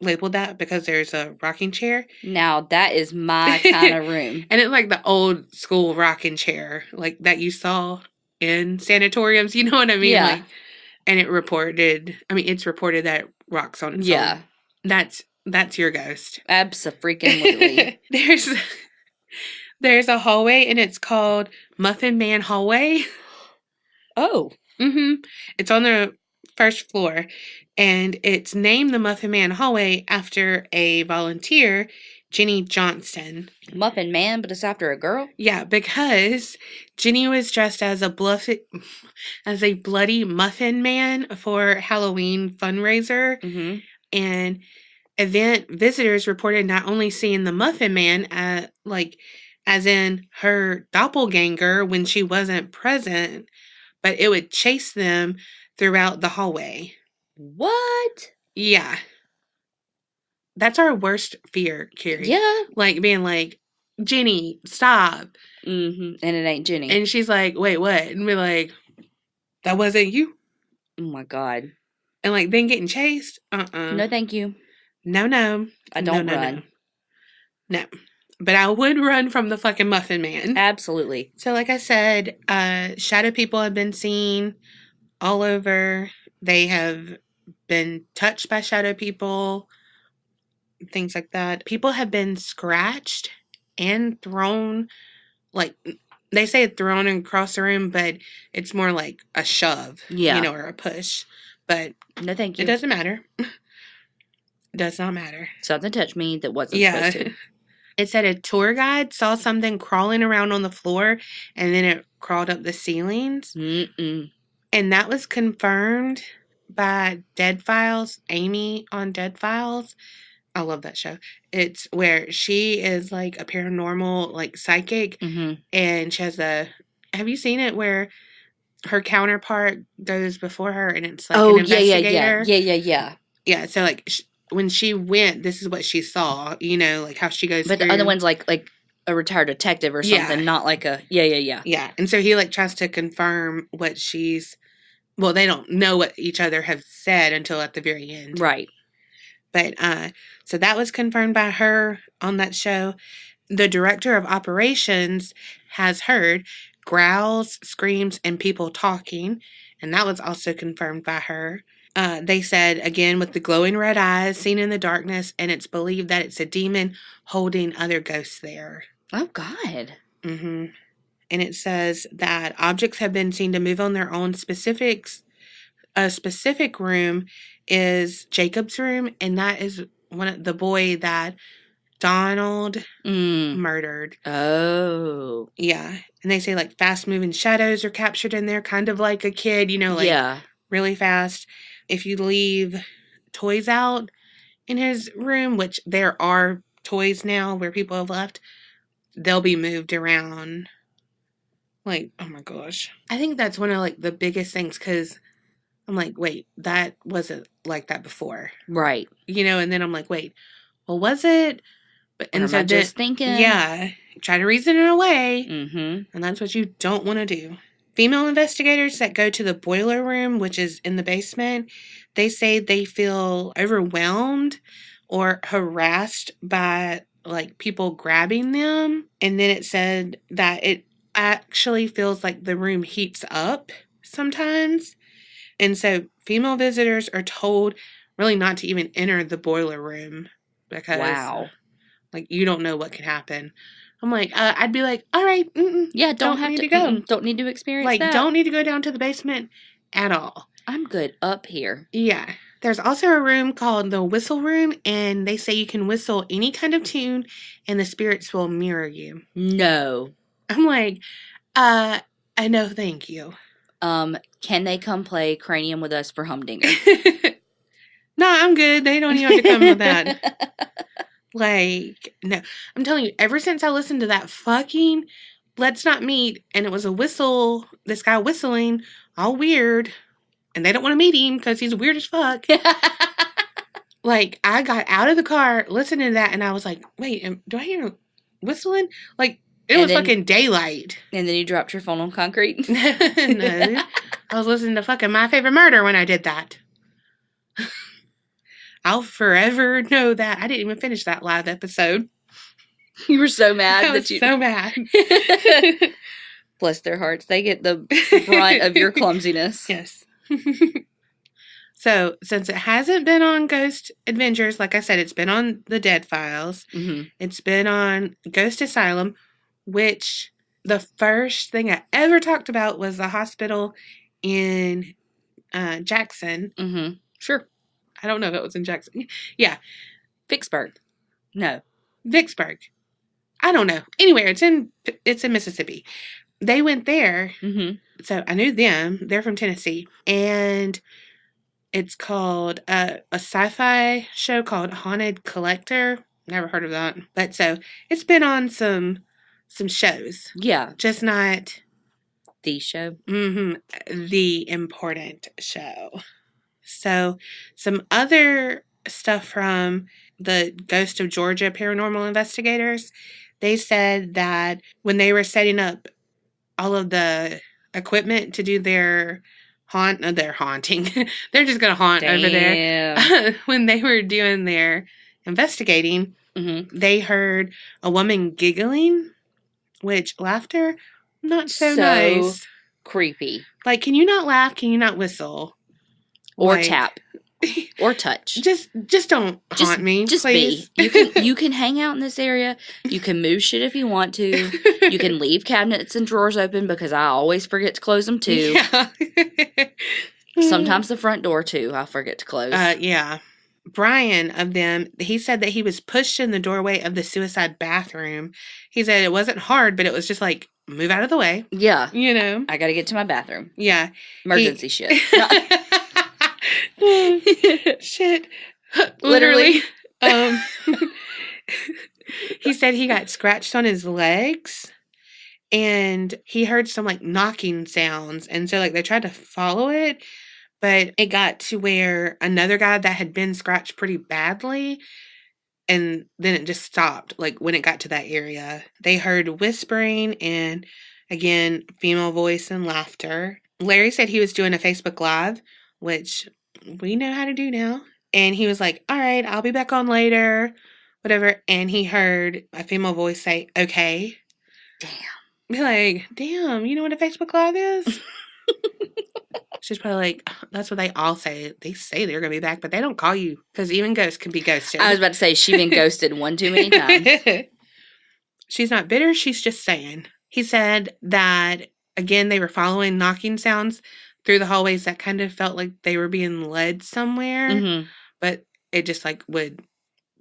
labeled that because there's a rocking chair. Now, that is my kind of room. And it's like the old school rocking chair, like that you saw in sanatoriums. You know what I mean? Yeah. Like, and it's reported that it rocks on its Yeah. own. That's your ghost. Abso-freaking-lutely. There's a hallway, and it's called Muffin Man Hallway. Oh. Mm-hmm. It's on the first floor, and it's named the Muffin Man Hallway after a volunteer, Jenny Johnston. Muffin Man, but it's after a girl? Yeah, because Jenny was dressed as a bloody muffin man for Halloween fundraiser, Mm-hmm. and event visitors reported not only seeing the Muffin Man as in her doppelganger when she wasn't present, but it would chase them throughout the hallway. What? Yeah. That's our worst fear, Kerri. Yeah. Like being like, Jenny, stop. Mm-hmm. And it ain't Jenny. And she's like, wait, what? And we're like, that wasn't you? Oh my God. And like then getting chased? No, thank you. No. I don't run. No. But I would run from the fucking Muffin Man. Absolutely. So like I said, shadow people have been seen all over. They have been touched by shadow people, things like that. People have been scratched and thrown, like they say thrown across the room, but it's more like a shove, or a push. But no, thank you. It doesn't matter. Does not matter. Something touched me that wasn't supposed to. It said a tour guide saw something crawling around on the floor, and then it crawled up the ceilings. Mm-mm. And that was confirmed by Dead Files, Amy on Dead Files. I love that show. It's where she is like a paranormal, like psychic, and she has have you seen it where her counterpart goes before her and it's like an investigator? Yeah. Yeah, so like when she went, this is what she saw, like how she goes But through. the other one's like a retired detective or something, not like a, yeah. Yeah, and so he like tries to confirm what they don't know what each other have said until at the very end. Right. But, so that was confirmed by her on that show. The director of operations has heard growls, screams, and people talking, and that was also confirmed by her. They said, again, with the glowing red eyes seen in the darkness, and it's believed that it's a demon holding other ghosts there. Oh, God. Mm-hmm. And it says that objects have been seen to move on their own specifics. A specific room is Jacob's room, and that is the boy that Donald murdered. Oh. Yeah. And they say, like, fast-moving shadows are captured in there, kind of like a kid, really fast. If you leave toys out in his room, which there are toys now where people have left, they'll be moved around. Like, oh my gosh. I think that's one of, like, the biggest things, because I'm like, wait, that wasn't like that before. Right. And then I'm like, wait, well, was it? And so just thinking. Yeah. Try to reason it away. Mm-hmm. And that's what you don't want to do. Female investigators that go to the boiler room, which is in the basement, they say they feel overwhelmed or harassed by, like, people grabbing them. And then it said that it actually feels like the room heats up sometimes. And so female visitors are told really not to even enter the boiler room because, like, you don't know what could happen. I'm like, I'd be like, all right, yeah, don't have need to go. Don't need to experience like, that. Don't need to go down to the basement at all. I'm good up here. Yeah. There's also a room called the whistle room, and they say you can whistle any kind of tune, and the spirits will mirror you. No. I'm like, I know, thank you. Can they come play Cranium with us for Humdinger? No, I'm good. They don't even have to come with that. Like, no. I'm telling you, ever since I listened to that fucking Let's Not Meet, and it was a whistle, this guy whistling, all weird, and they don't want to meet him because he's weird as fuck. Like, I got out of the car listening to that, and I was like, wait, do I hear whistling? Like, it was fucking daylight. And then you dropped your phone on concrete? No. I was listening to fucking My Favorite Murder when I did that. I'll forever know that. I didn't even finish that live episode. You were so mad I was so mad. Bless their hearts. They get the brunt of your clumsiness. Yes. So, since it hasn't been on Ghost Adventures, like I said, it's been on the Dead Files. Mm-hmm. It's been on Ghost Asylum, which the first thing I ever talked about was the hospital in Jackson. Mm-hmm. Sure. I don't know if it was in Jackson. Yeah. Vicksburg. No. Vicksburg. I don't know. Anywhere. It's in Mississippi. They went there. Mm-hmm. So I knew them. They're from Tennessee. And it's called a sci-fi show called Haunted Collector. Never heard of that. But so it's been on some shows. Yeah. Just not the show. Mm-hmm. The important show. So some other stuff from the Ghost of Georgia paranormal investigators, they said that when they were setting up all of the equipment to do their haunting, they're just going to haunt over there. When they were doing their investigating, mm-hmm. they heard a woman giggling, which laughter, not so nice. Creepy. Like, can you not laugh? Can you not whistle? Or tap. Or touch. Just don't haunt me, just please. Be. You can hang out in this area. You can move shit if you want to. You can leave cabinets and drawers open because I always forget to close them too. Yeah. Sometimes the front door too. I forget to close. Yeah. Brian of them, he said that he was pushed in the doorway of the suicide bathroom. He said it wasn't hard, but it was just like, move out of the way. Yeah. You know? I gotta get to my bathroom. Yeah. Emergency shit. Shit. Literally. He said he got scratched on his legs and he heard some like knocking sounds. And so like they tried to follow it, but it got to where another guy that had been scratched pretty badly, and then it just stopped. Like when it got to that area, they heard whispering and again, female voice and laughter. Larry said he was doing a Facebook Live, which we know how to do now. And he was like, all right, I'll be back on later, whatever. And he heard a female voice say, okay. Damn. Be like, damn, you know what a Facebook Live is? She's probably like, that's what they all say. They say they're going to be back, but they don't call you because even ghosts can be ghosted. I was about to say, she's been ghosted one too many times. She's not bitter. She's just saying. He said that, again, they were following knocking sounds through the hallways that kind of felt like they were being led somewhere, mm-hmm. but it just like would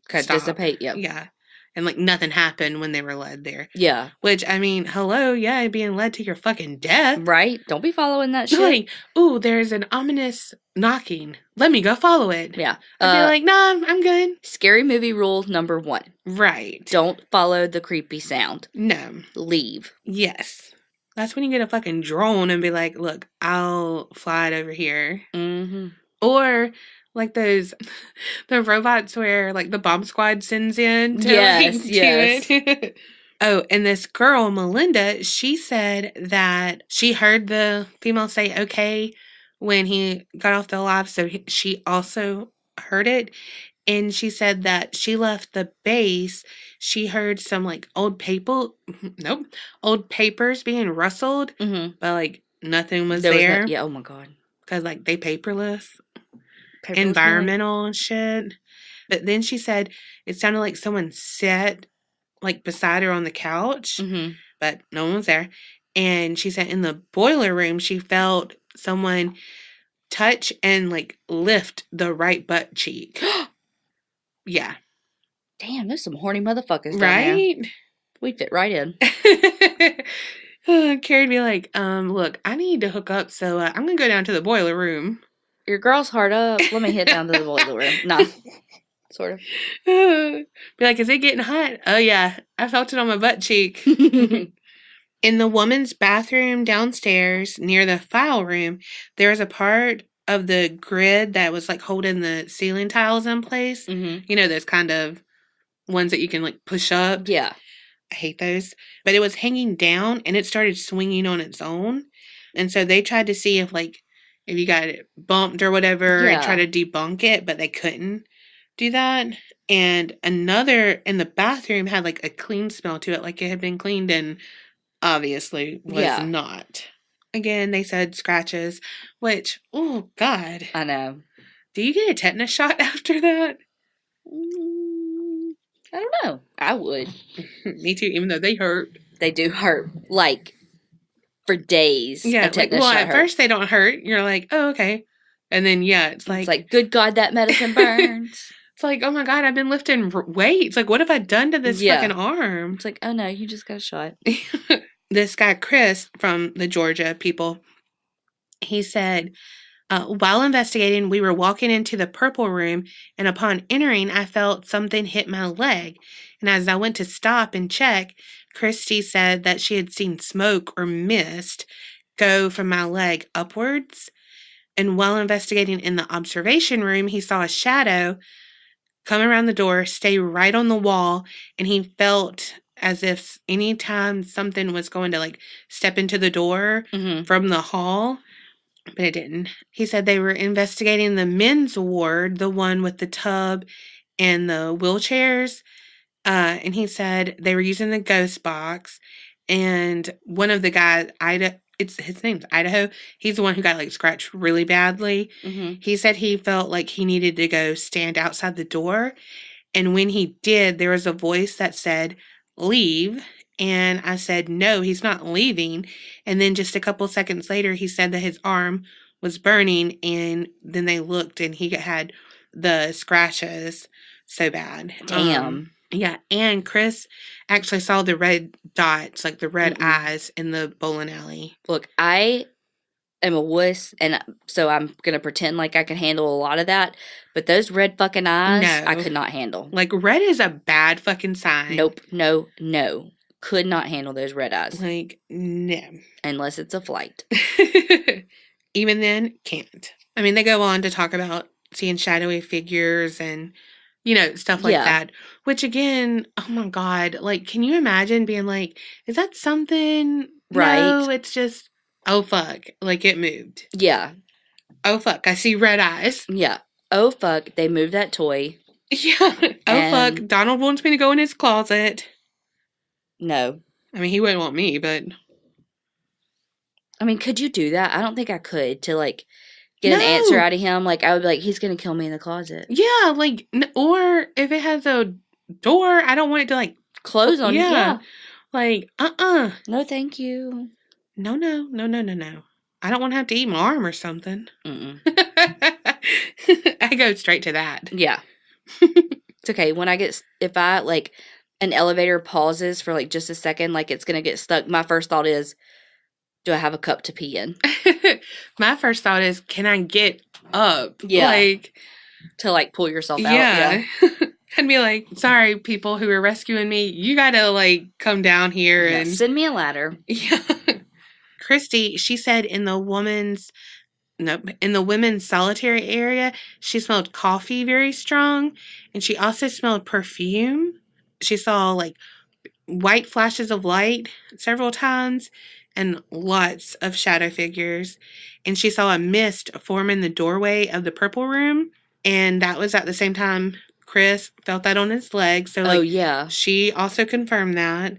kind of dissipate. Yep. Yeah. And like nothing happened when they were led there. Yeah. Which, I mean, hello, yeah, being led to your fucking death. Right? Don't be following that shit. Like, ooh, there's an ominous knocking. Let me go follow it. Yeah. I'd be like, nah, I'm good. Scary movie rule number 1. Right. Don't follow the creepy sound. No. Leave. Yes. That's when you get a fucking drone and be like, look, I'll fly it over here. Mm-hmm. Or like the robots where like the bomb squad sends in to yes. it. Oh, and this girl, Melinda, she said that she heard the female say okay when he got off the live, so she also heard it. And she said that she left the base. She heard some like old papers being rustled, mm-hmm. but like nothing was there. Yeah, oh my God. Because like they paperless. Environmental and shit. But then she said it sounded like someone sat like beside her on the couch, mm-hmm. but no one was there. And she said in the boiler room she felt someone touch and like lift the right butt cheek. Yeah. Damn, there's some horny motherfuckers down right there. We fit right in. Kerri'd be like, look, I need to hook up, so I'm gonna go down to the boiler room. Your girl's hard up. Let me hit down to the boiler room. Nah. Sort of. Be like, is it getting hot? Oh, yeah. I felt it on my butt cheek. In the woman's bathroom downstairs near the file room, there was a part of the grid that was like holding the ceiling tiles in place. Mm-hmm. You know, those kind of ones that you can like push up. Yeah. I hate those. But it was hanging down and it started swinging on its own. And so they tried to see if you got it bumped or whatever and try to debunk it, but they couldn't. do that. And another in the bathroom had like a clean smell to it, like it had been cleaned, and obviously was not. Again, they said scratches, which, oh God. I know. Do you get a tetanus shot after that? I don't know. I would. Me too, even though they hurt. They do hurt. Like, for days. Yeah, at first they don't hurt. You're like, oh, okay. And then, it's like, good God, that medicine burns. It's like, oh my God, I've been lifting weights. Like, what have I done to this fucking arm? It's like, oh no, you just got a shot. This guy, Chris, from the Georgia people, he said, while investigating, we were walking into the purple room, and upon entering, I felt something hit my leg. And as I went to stop and check, Christy said that she had seen smoke or mist go from my leg upwards. And while investigating in the observation room, he saw a shadow come around the door, stay right on the wall, and he felt as if anytime something was going to like step into the door from the hall, but it didn't. He said they were investigating the men's ward, the one with the tub and the wheelchairs, and he said they were using the ghost box, and one of the guys, his name's Idaho. He's the one who got like scratched really badly. He said he felt like he needed to go stand outside the door. And when he did, there was a voice that said, leave. And I said, no, he's not leaving. And then just a couple seconds later, he said that his arm was burning. And then they looked and he had the scratches so bad. Damn. Yeah, and Chris actually saw the red dots, like the red eyes in the bowling alley. Look, I am a wuss, and so I'm going to pretend like I can handle a lot of that, but those red fucking eyes, I could not handle. Like, red is a bad fucking sign. Nope, no. Could not handle those red eyes. Like, no. Unless it's a flight. Even then, can't. I mean, they go on to talk about seeing shadowy figures and stuff like that. Which, again, oh my God. Like, can you imagine being like, is that something? Right. No, it's just, oh, fuck. Like, it moved. Yeah. Oh, fuck. I see red eyes. Yeah. Oh, fuck. They moved that toy. Yeah. Oh, fuck. Donald wants me to go in his closet. No. I mean, he wouldn't want me, but. I mean, could you do that? I don't think I could to, like, get an answer out of him. Like, I would be like, he's going to kill me in the closet. Yeah, like, or if it has a door, I don't want it to, like, close on you. Yeah. Like, No, thank you. No. I don't want to have to eat my arm or something. I go straight to that. Yeah. It's okay. If I, like, an elevator pauses for, like, just a second, like, it's going to get stuck, my first thought is, do I have a cup to pee in? My first thought is, can I get up? Yeah. Like, to, like, pull yourself out. Yeah. I'd be like, sorry, people who are rescuing me, you gotta, like, come down here and... send me a ladder. Yeah. Christy, she said in the women's solitary area, she smelled coffee very strong, and she also smelled perfume. She saw, like, white flashes of light several times, and lots of shadow figures. And she saw a mist form in the doorway of the purple room. And that was at the same time Chris felt that on his leg. So, like, she also confirmed that.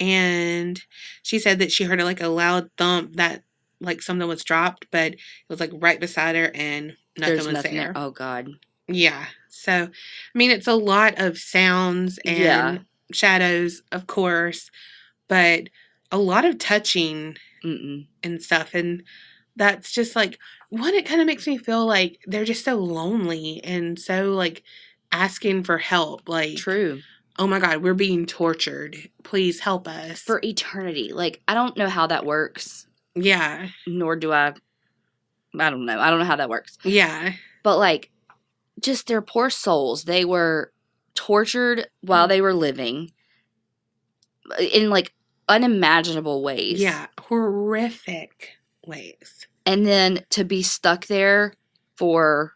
And she said that she heard a loud thump that, like, something was dropped. But it was, like, right beside her and nothing was there. Oh, God. Yeah. So, I mean, it's a lot of sounds and shadows, of course. But... a lot of touching and stuff. And that's just like, it kind of makes me feel like they're just so lonely and so like asking for help. Like, true. Oh my God, we're being tortured. Please help us. For eternity. Like, I don't know how that works. Yeah. Nor do I don't know. I don't know how that works. Yeah. But like, just their poor souls. They were tortured while they were living in like, unimaginable ways. Yeah, horrific ways. And then to be stuck there for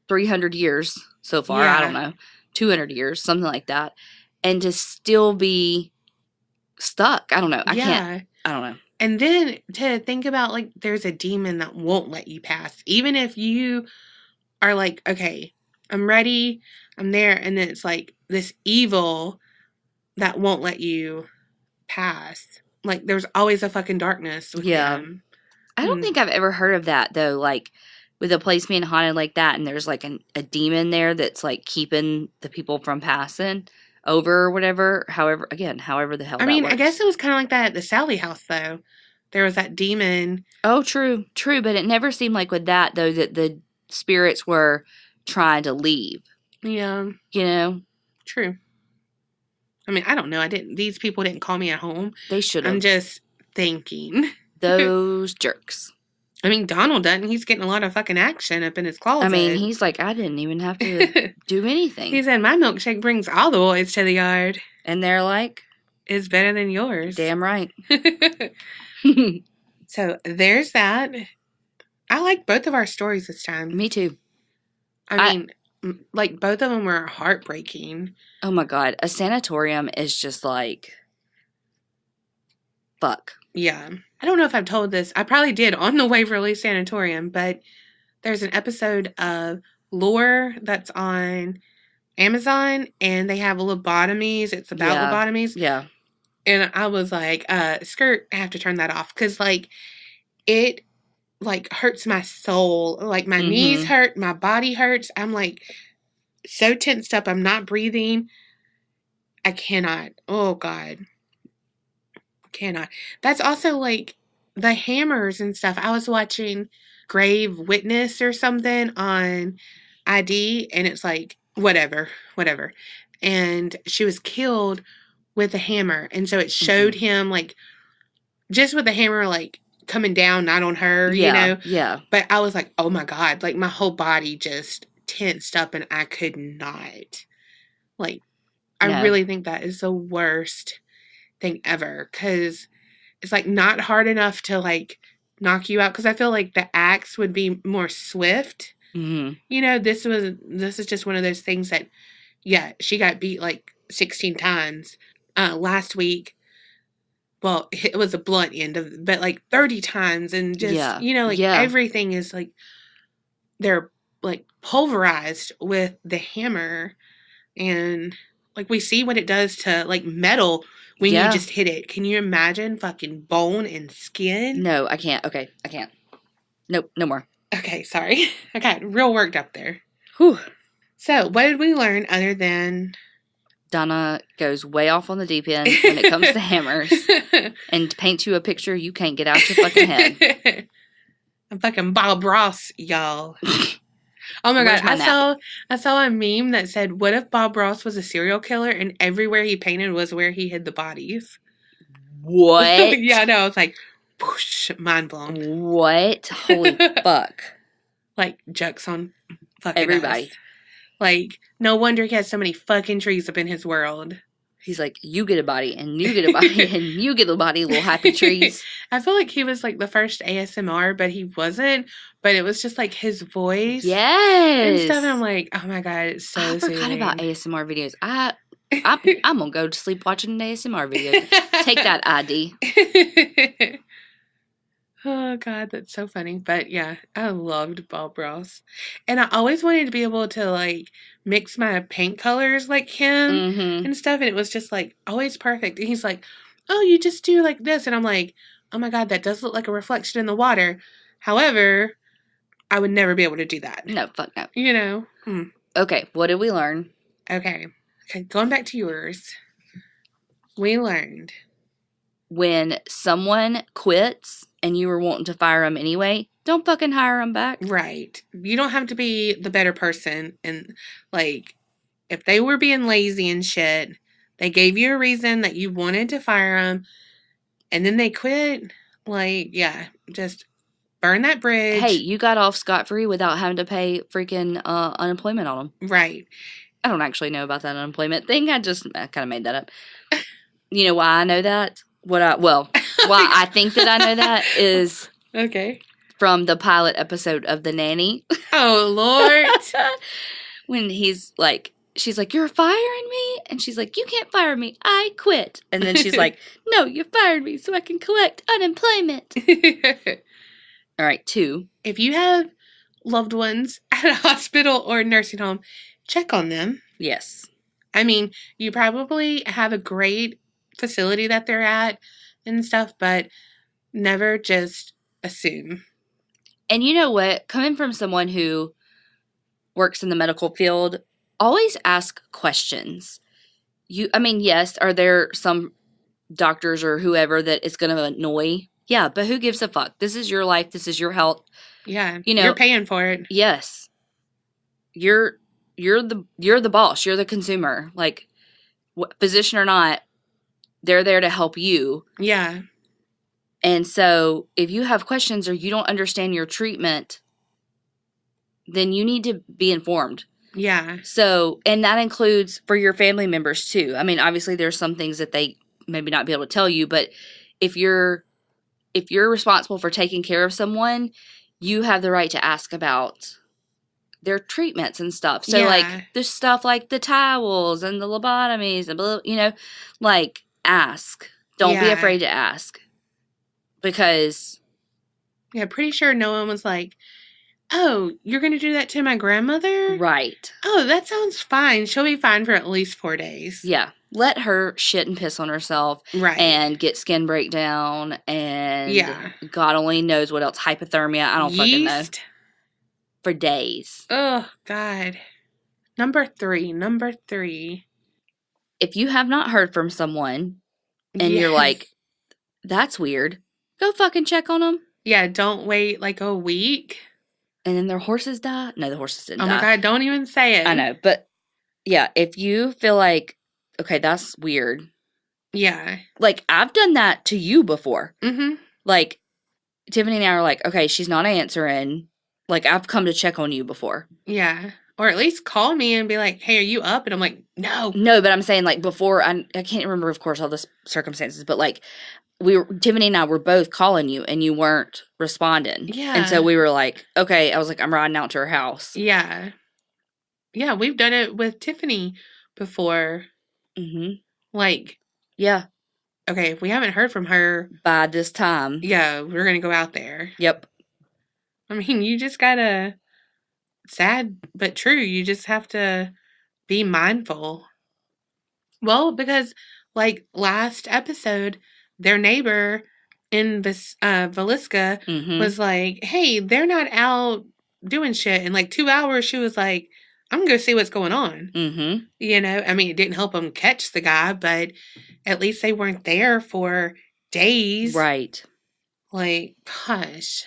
300 years so far, I don't know, 200 years, something like that, and to still be stuck. I don't know. I don't know. And then to think about, like, there's a demon that won't let you pass. Even if you are like, okay, I'm ready. I'm there. And then it's like this evil that won't let you pass. Like, there's always a fucking darkness with him. I don't think I've ever heard of that, though. Like, with a place being haunted like that, and there's, like, a demon there that's, like, keeping the people from passing over or whatever. However the hell that works. I guess it was kind of like that at the Sally house, though. There was that demon. Oh, true. But it never seemed like with that, though, that the spirits were trying to leave. Yeah. You know? True. I mean, I don't know. These people didn't call me at home. They should have. I'm just thinking. Those jerks. I mean, Donald doesn't. He's getting a lot of fucking action up in his closet. I mean, he's like, I didn't even have to do anything. He said, my milkshake brings all the boys to the yard. And they're like, it's better than yours. Damn right. So there's that. I like both of our stories this time. Me too. I mean, like, both of them were heartbreaking. Oh my God. A sanatorium is just like, fuck. Yeah. I don't know if I've told this. I probably did on the Waverly Sanatorium, but there's an episode of Lore that's on Amazon, and they have lobotomies. It's about lobotomies. Yeah. And I was like, skirt, I have to turn that off. Because, like, it, like, hurts my soul. Like, my knees hurt. My body hurts. I'm, like, so tensed up. I'm not breathing. I cannot. Oh, God. Cannot. That's also, like, the hammers and stuff. I was watching Grave Witness or something on ID, and it's like, whatever. And she was killed with a hammer, and so it showed him, like, just with the hammer, like, coming down, not on her, you know? Yeah. But I was like, oh my God, like, my whole body just tensed up, and I could not. Like, I really think that is the worst thing ever, because it's, like, not hard enough to, like, knock you out, because I feel like the axe would be more swift. You know, this is just one of those things that, yeah, she got beat, like, 16 times last week. Well, it was a blunt end of, but, like, 30 times, and just, you know, like, everything is, like, they're, like, pulverized with the hammer, and, like, we see what it does to, like, metal when you just hit it. Can you imagine fucking bone and skin? No, I can't. Okay, I can't. Nope, no more. Okay, sorry. I got real worked up there. Whew. So, what did we learn other than Donna goes way off on the deep end when it comes to hammers and paints you a picture you can't get out your fucking head. I'm fucking Bob Ross, y'all. Oh my God, I saw a meme that said, what if Bob Ross was a serial killer and everywhere he painted was where he hid the bodies? What? Yeah, no, I was like, whoosh, mind blown. What? Holy fuck. Like, jokes on fucking everybody. Us. Like, no wonder he has so many fucking trees up in his world. He's like, you get a body, and you get a body, and you get a body, little happy trees. I feel like he was, like, the first ASMR, but he wasn't. But it was just, like, his voice. Yes. And stuff, and I'm like, oh, my God, it's so I forgot soothing. about ASMR videos. I'm going to go to sleep watching an ASMR video. Take that, ID. Oh, God, that's so funny. But, yeah, I loved Bob Ross. And I always wanted to be able to, like, mix my paint colors like him and stuff. And it was just, like, always perfect. And he's like, oh, you just do like this. And I'm like, oh, my God, that does look like a reflection in the water. However, I would never be able to do that. No, fuck no. You know? Okay, what did we learn? Okay, going back to yours. We learned. When someone quits and you were wanting to fire them anyway, don't fucking hire them back. Right. You don't have to be the better person. And, like, if they were being lazy and shit, they gave you a reason that you wanted to fire them, and then they quit, like, yeah, just burn that bridge. Hey, you got off scot-free without having to pay freaking unemployment on them. Right. I don't actually know about that unemployment thing. I kind of made that up. You know why I know that? Why I think that I know that is okay from the pilot episode of The Nanny. Oh, Lord. When she's like, you're firing me? And she's like, you can't fire me. I quit. And then she's like, no, you fired me so I can collect unemployment. All right, 2. If you have loved ones at a hospital or nursing home, check on them. Yes. I mean, you probably have a great facility that they're at and stuff, but never just assume. And you know what? Coming from someone who works in the medical field, always ask questions. Yes, are there some doctors or whoever that is going to annoy? Yeah, but who gives a fuck? This is your life. This is your health. Yeah, you're paying for it. Yes. You're the boss. You're the consumer. Like, physician or not, they're there to help you. Yeah. And so if you have questions or you don't understand your treatment, then you need to be informed. Yeah. So, and that includes for your family members too. I mean, obviously there's some things that they maybe not be able to tell you, but if you're responsible for taking care of someone, you have the right to ask about their treatments and stuff. So like the stuff like the towels and the lobotomies and like ask. Don't be afraid to ask. Because pretty sure no one was like, oh, you're going to do that to my grandmother? Right. Oh, that sounds fine. She'll be fine for at least 4 days. Yeah. Let her shit and piss on herself. Right. And get skin breakdown and God only knows what else. Hypothermia. I don't fucking know. For days. Oh, God. Number three. If you have not heard from someone and you're like, that's weird, go fucking check on them. Yeah, don't wait like a week. And then their horses die? No, the horses didn't die. Oh my God, don't even say it. I know, but yeah, if you feel like, okay, that's weird. Yeah. Like, I've done that to you before. Mm-hmm. Like, Tiffany and I are like, okay, she's not answering. Like, I've come to check on you before. Yeah. Or at least call me and be like, hey, are you up? And I'm like, no. No, but I'm saying, like, before, I can't remember, of course, all the circumstances, but, like, Tiffany and I were both calling you and you weren't responding. Yeah. And so we were like, okay, I was like, I'm riding out to her house. Yeah. Yeah, we've done it with Tiffany before. Mm-hmm. Like. Yeah. Okay, if we haven't heard from her. By this time. Yeah, we're going to go out there. Yep. I mean, you just gotta. Sad, but true. You just have to be mindful. Well, because, like, last episode, their neighbor in this Villisca was like, hey, they're not out doing shit. In like 2 hours, she was like, I'm gonna go see what's going on. Mm-hmm. I mean, it didn't help them catch the guy, but at least they weren't there for days. Right. Like, gosh.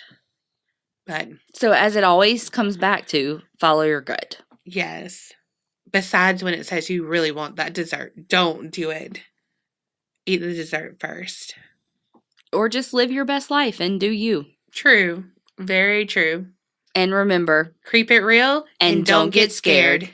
But so as it always comes back to, follow your gut. Yes. Besides when it says you really want that dessert, don't do it. Eat the dessert first. Or just live your best life and do you. True. Very true. And remember, creep it real and don't get scared.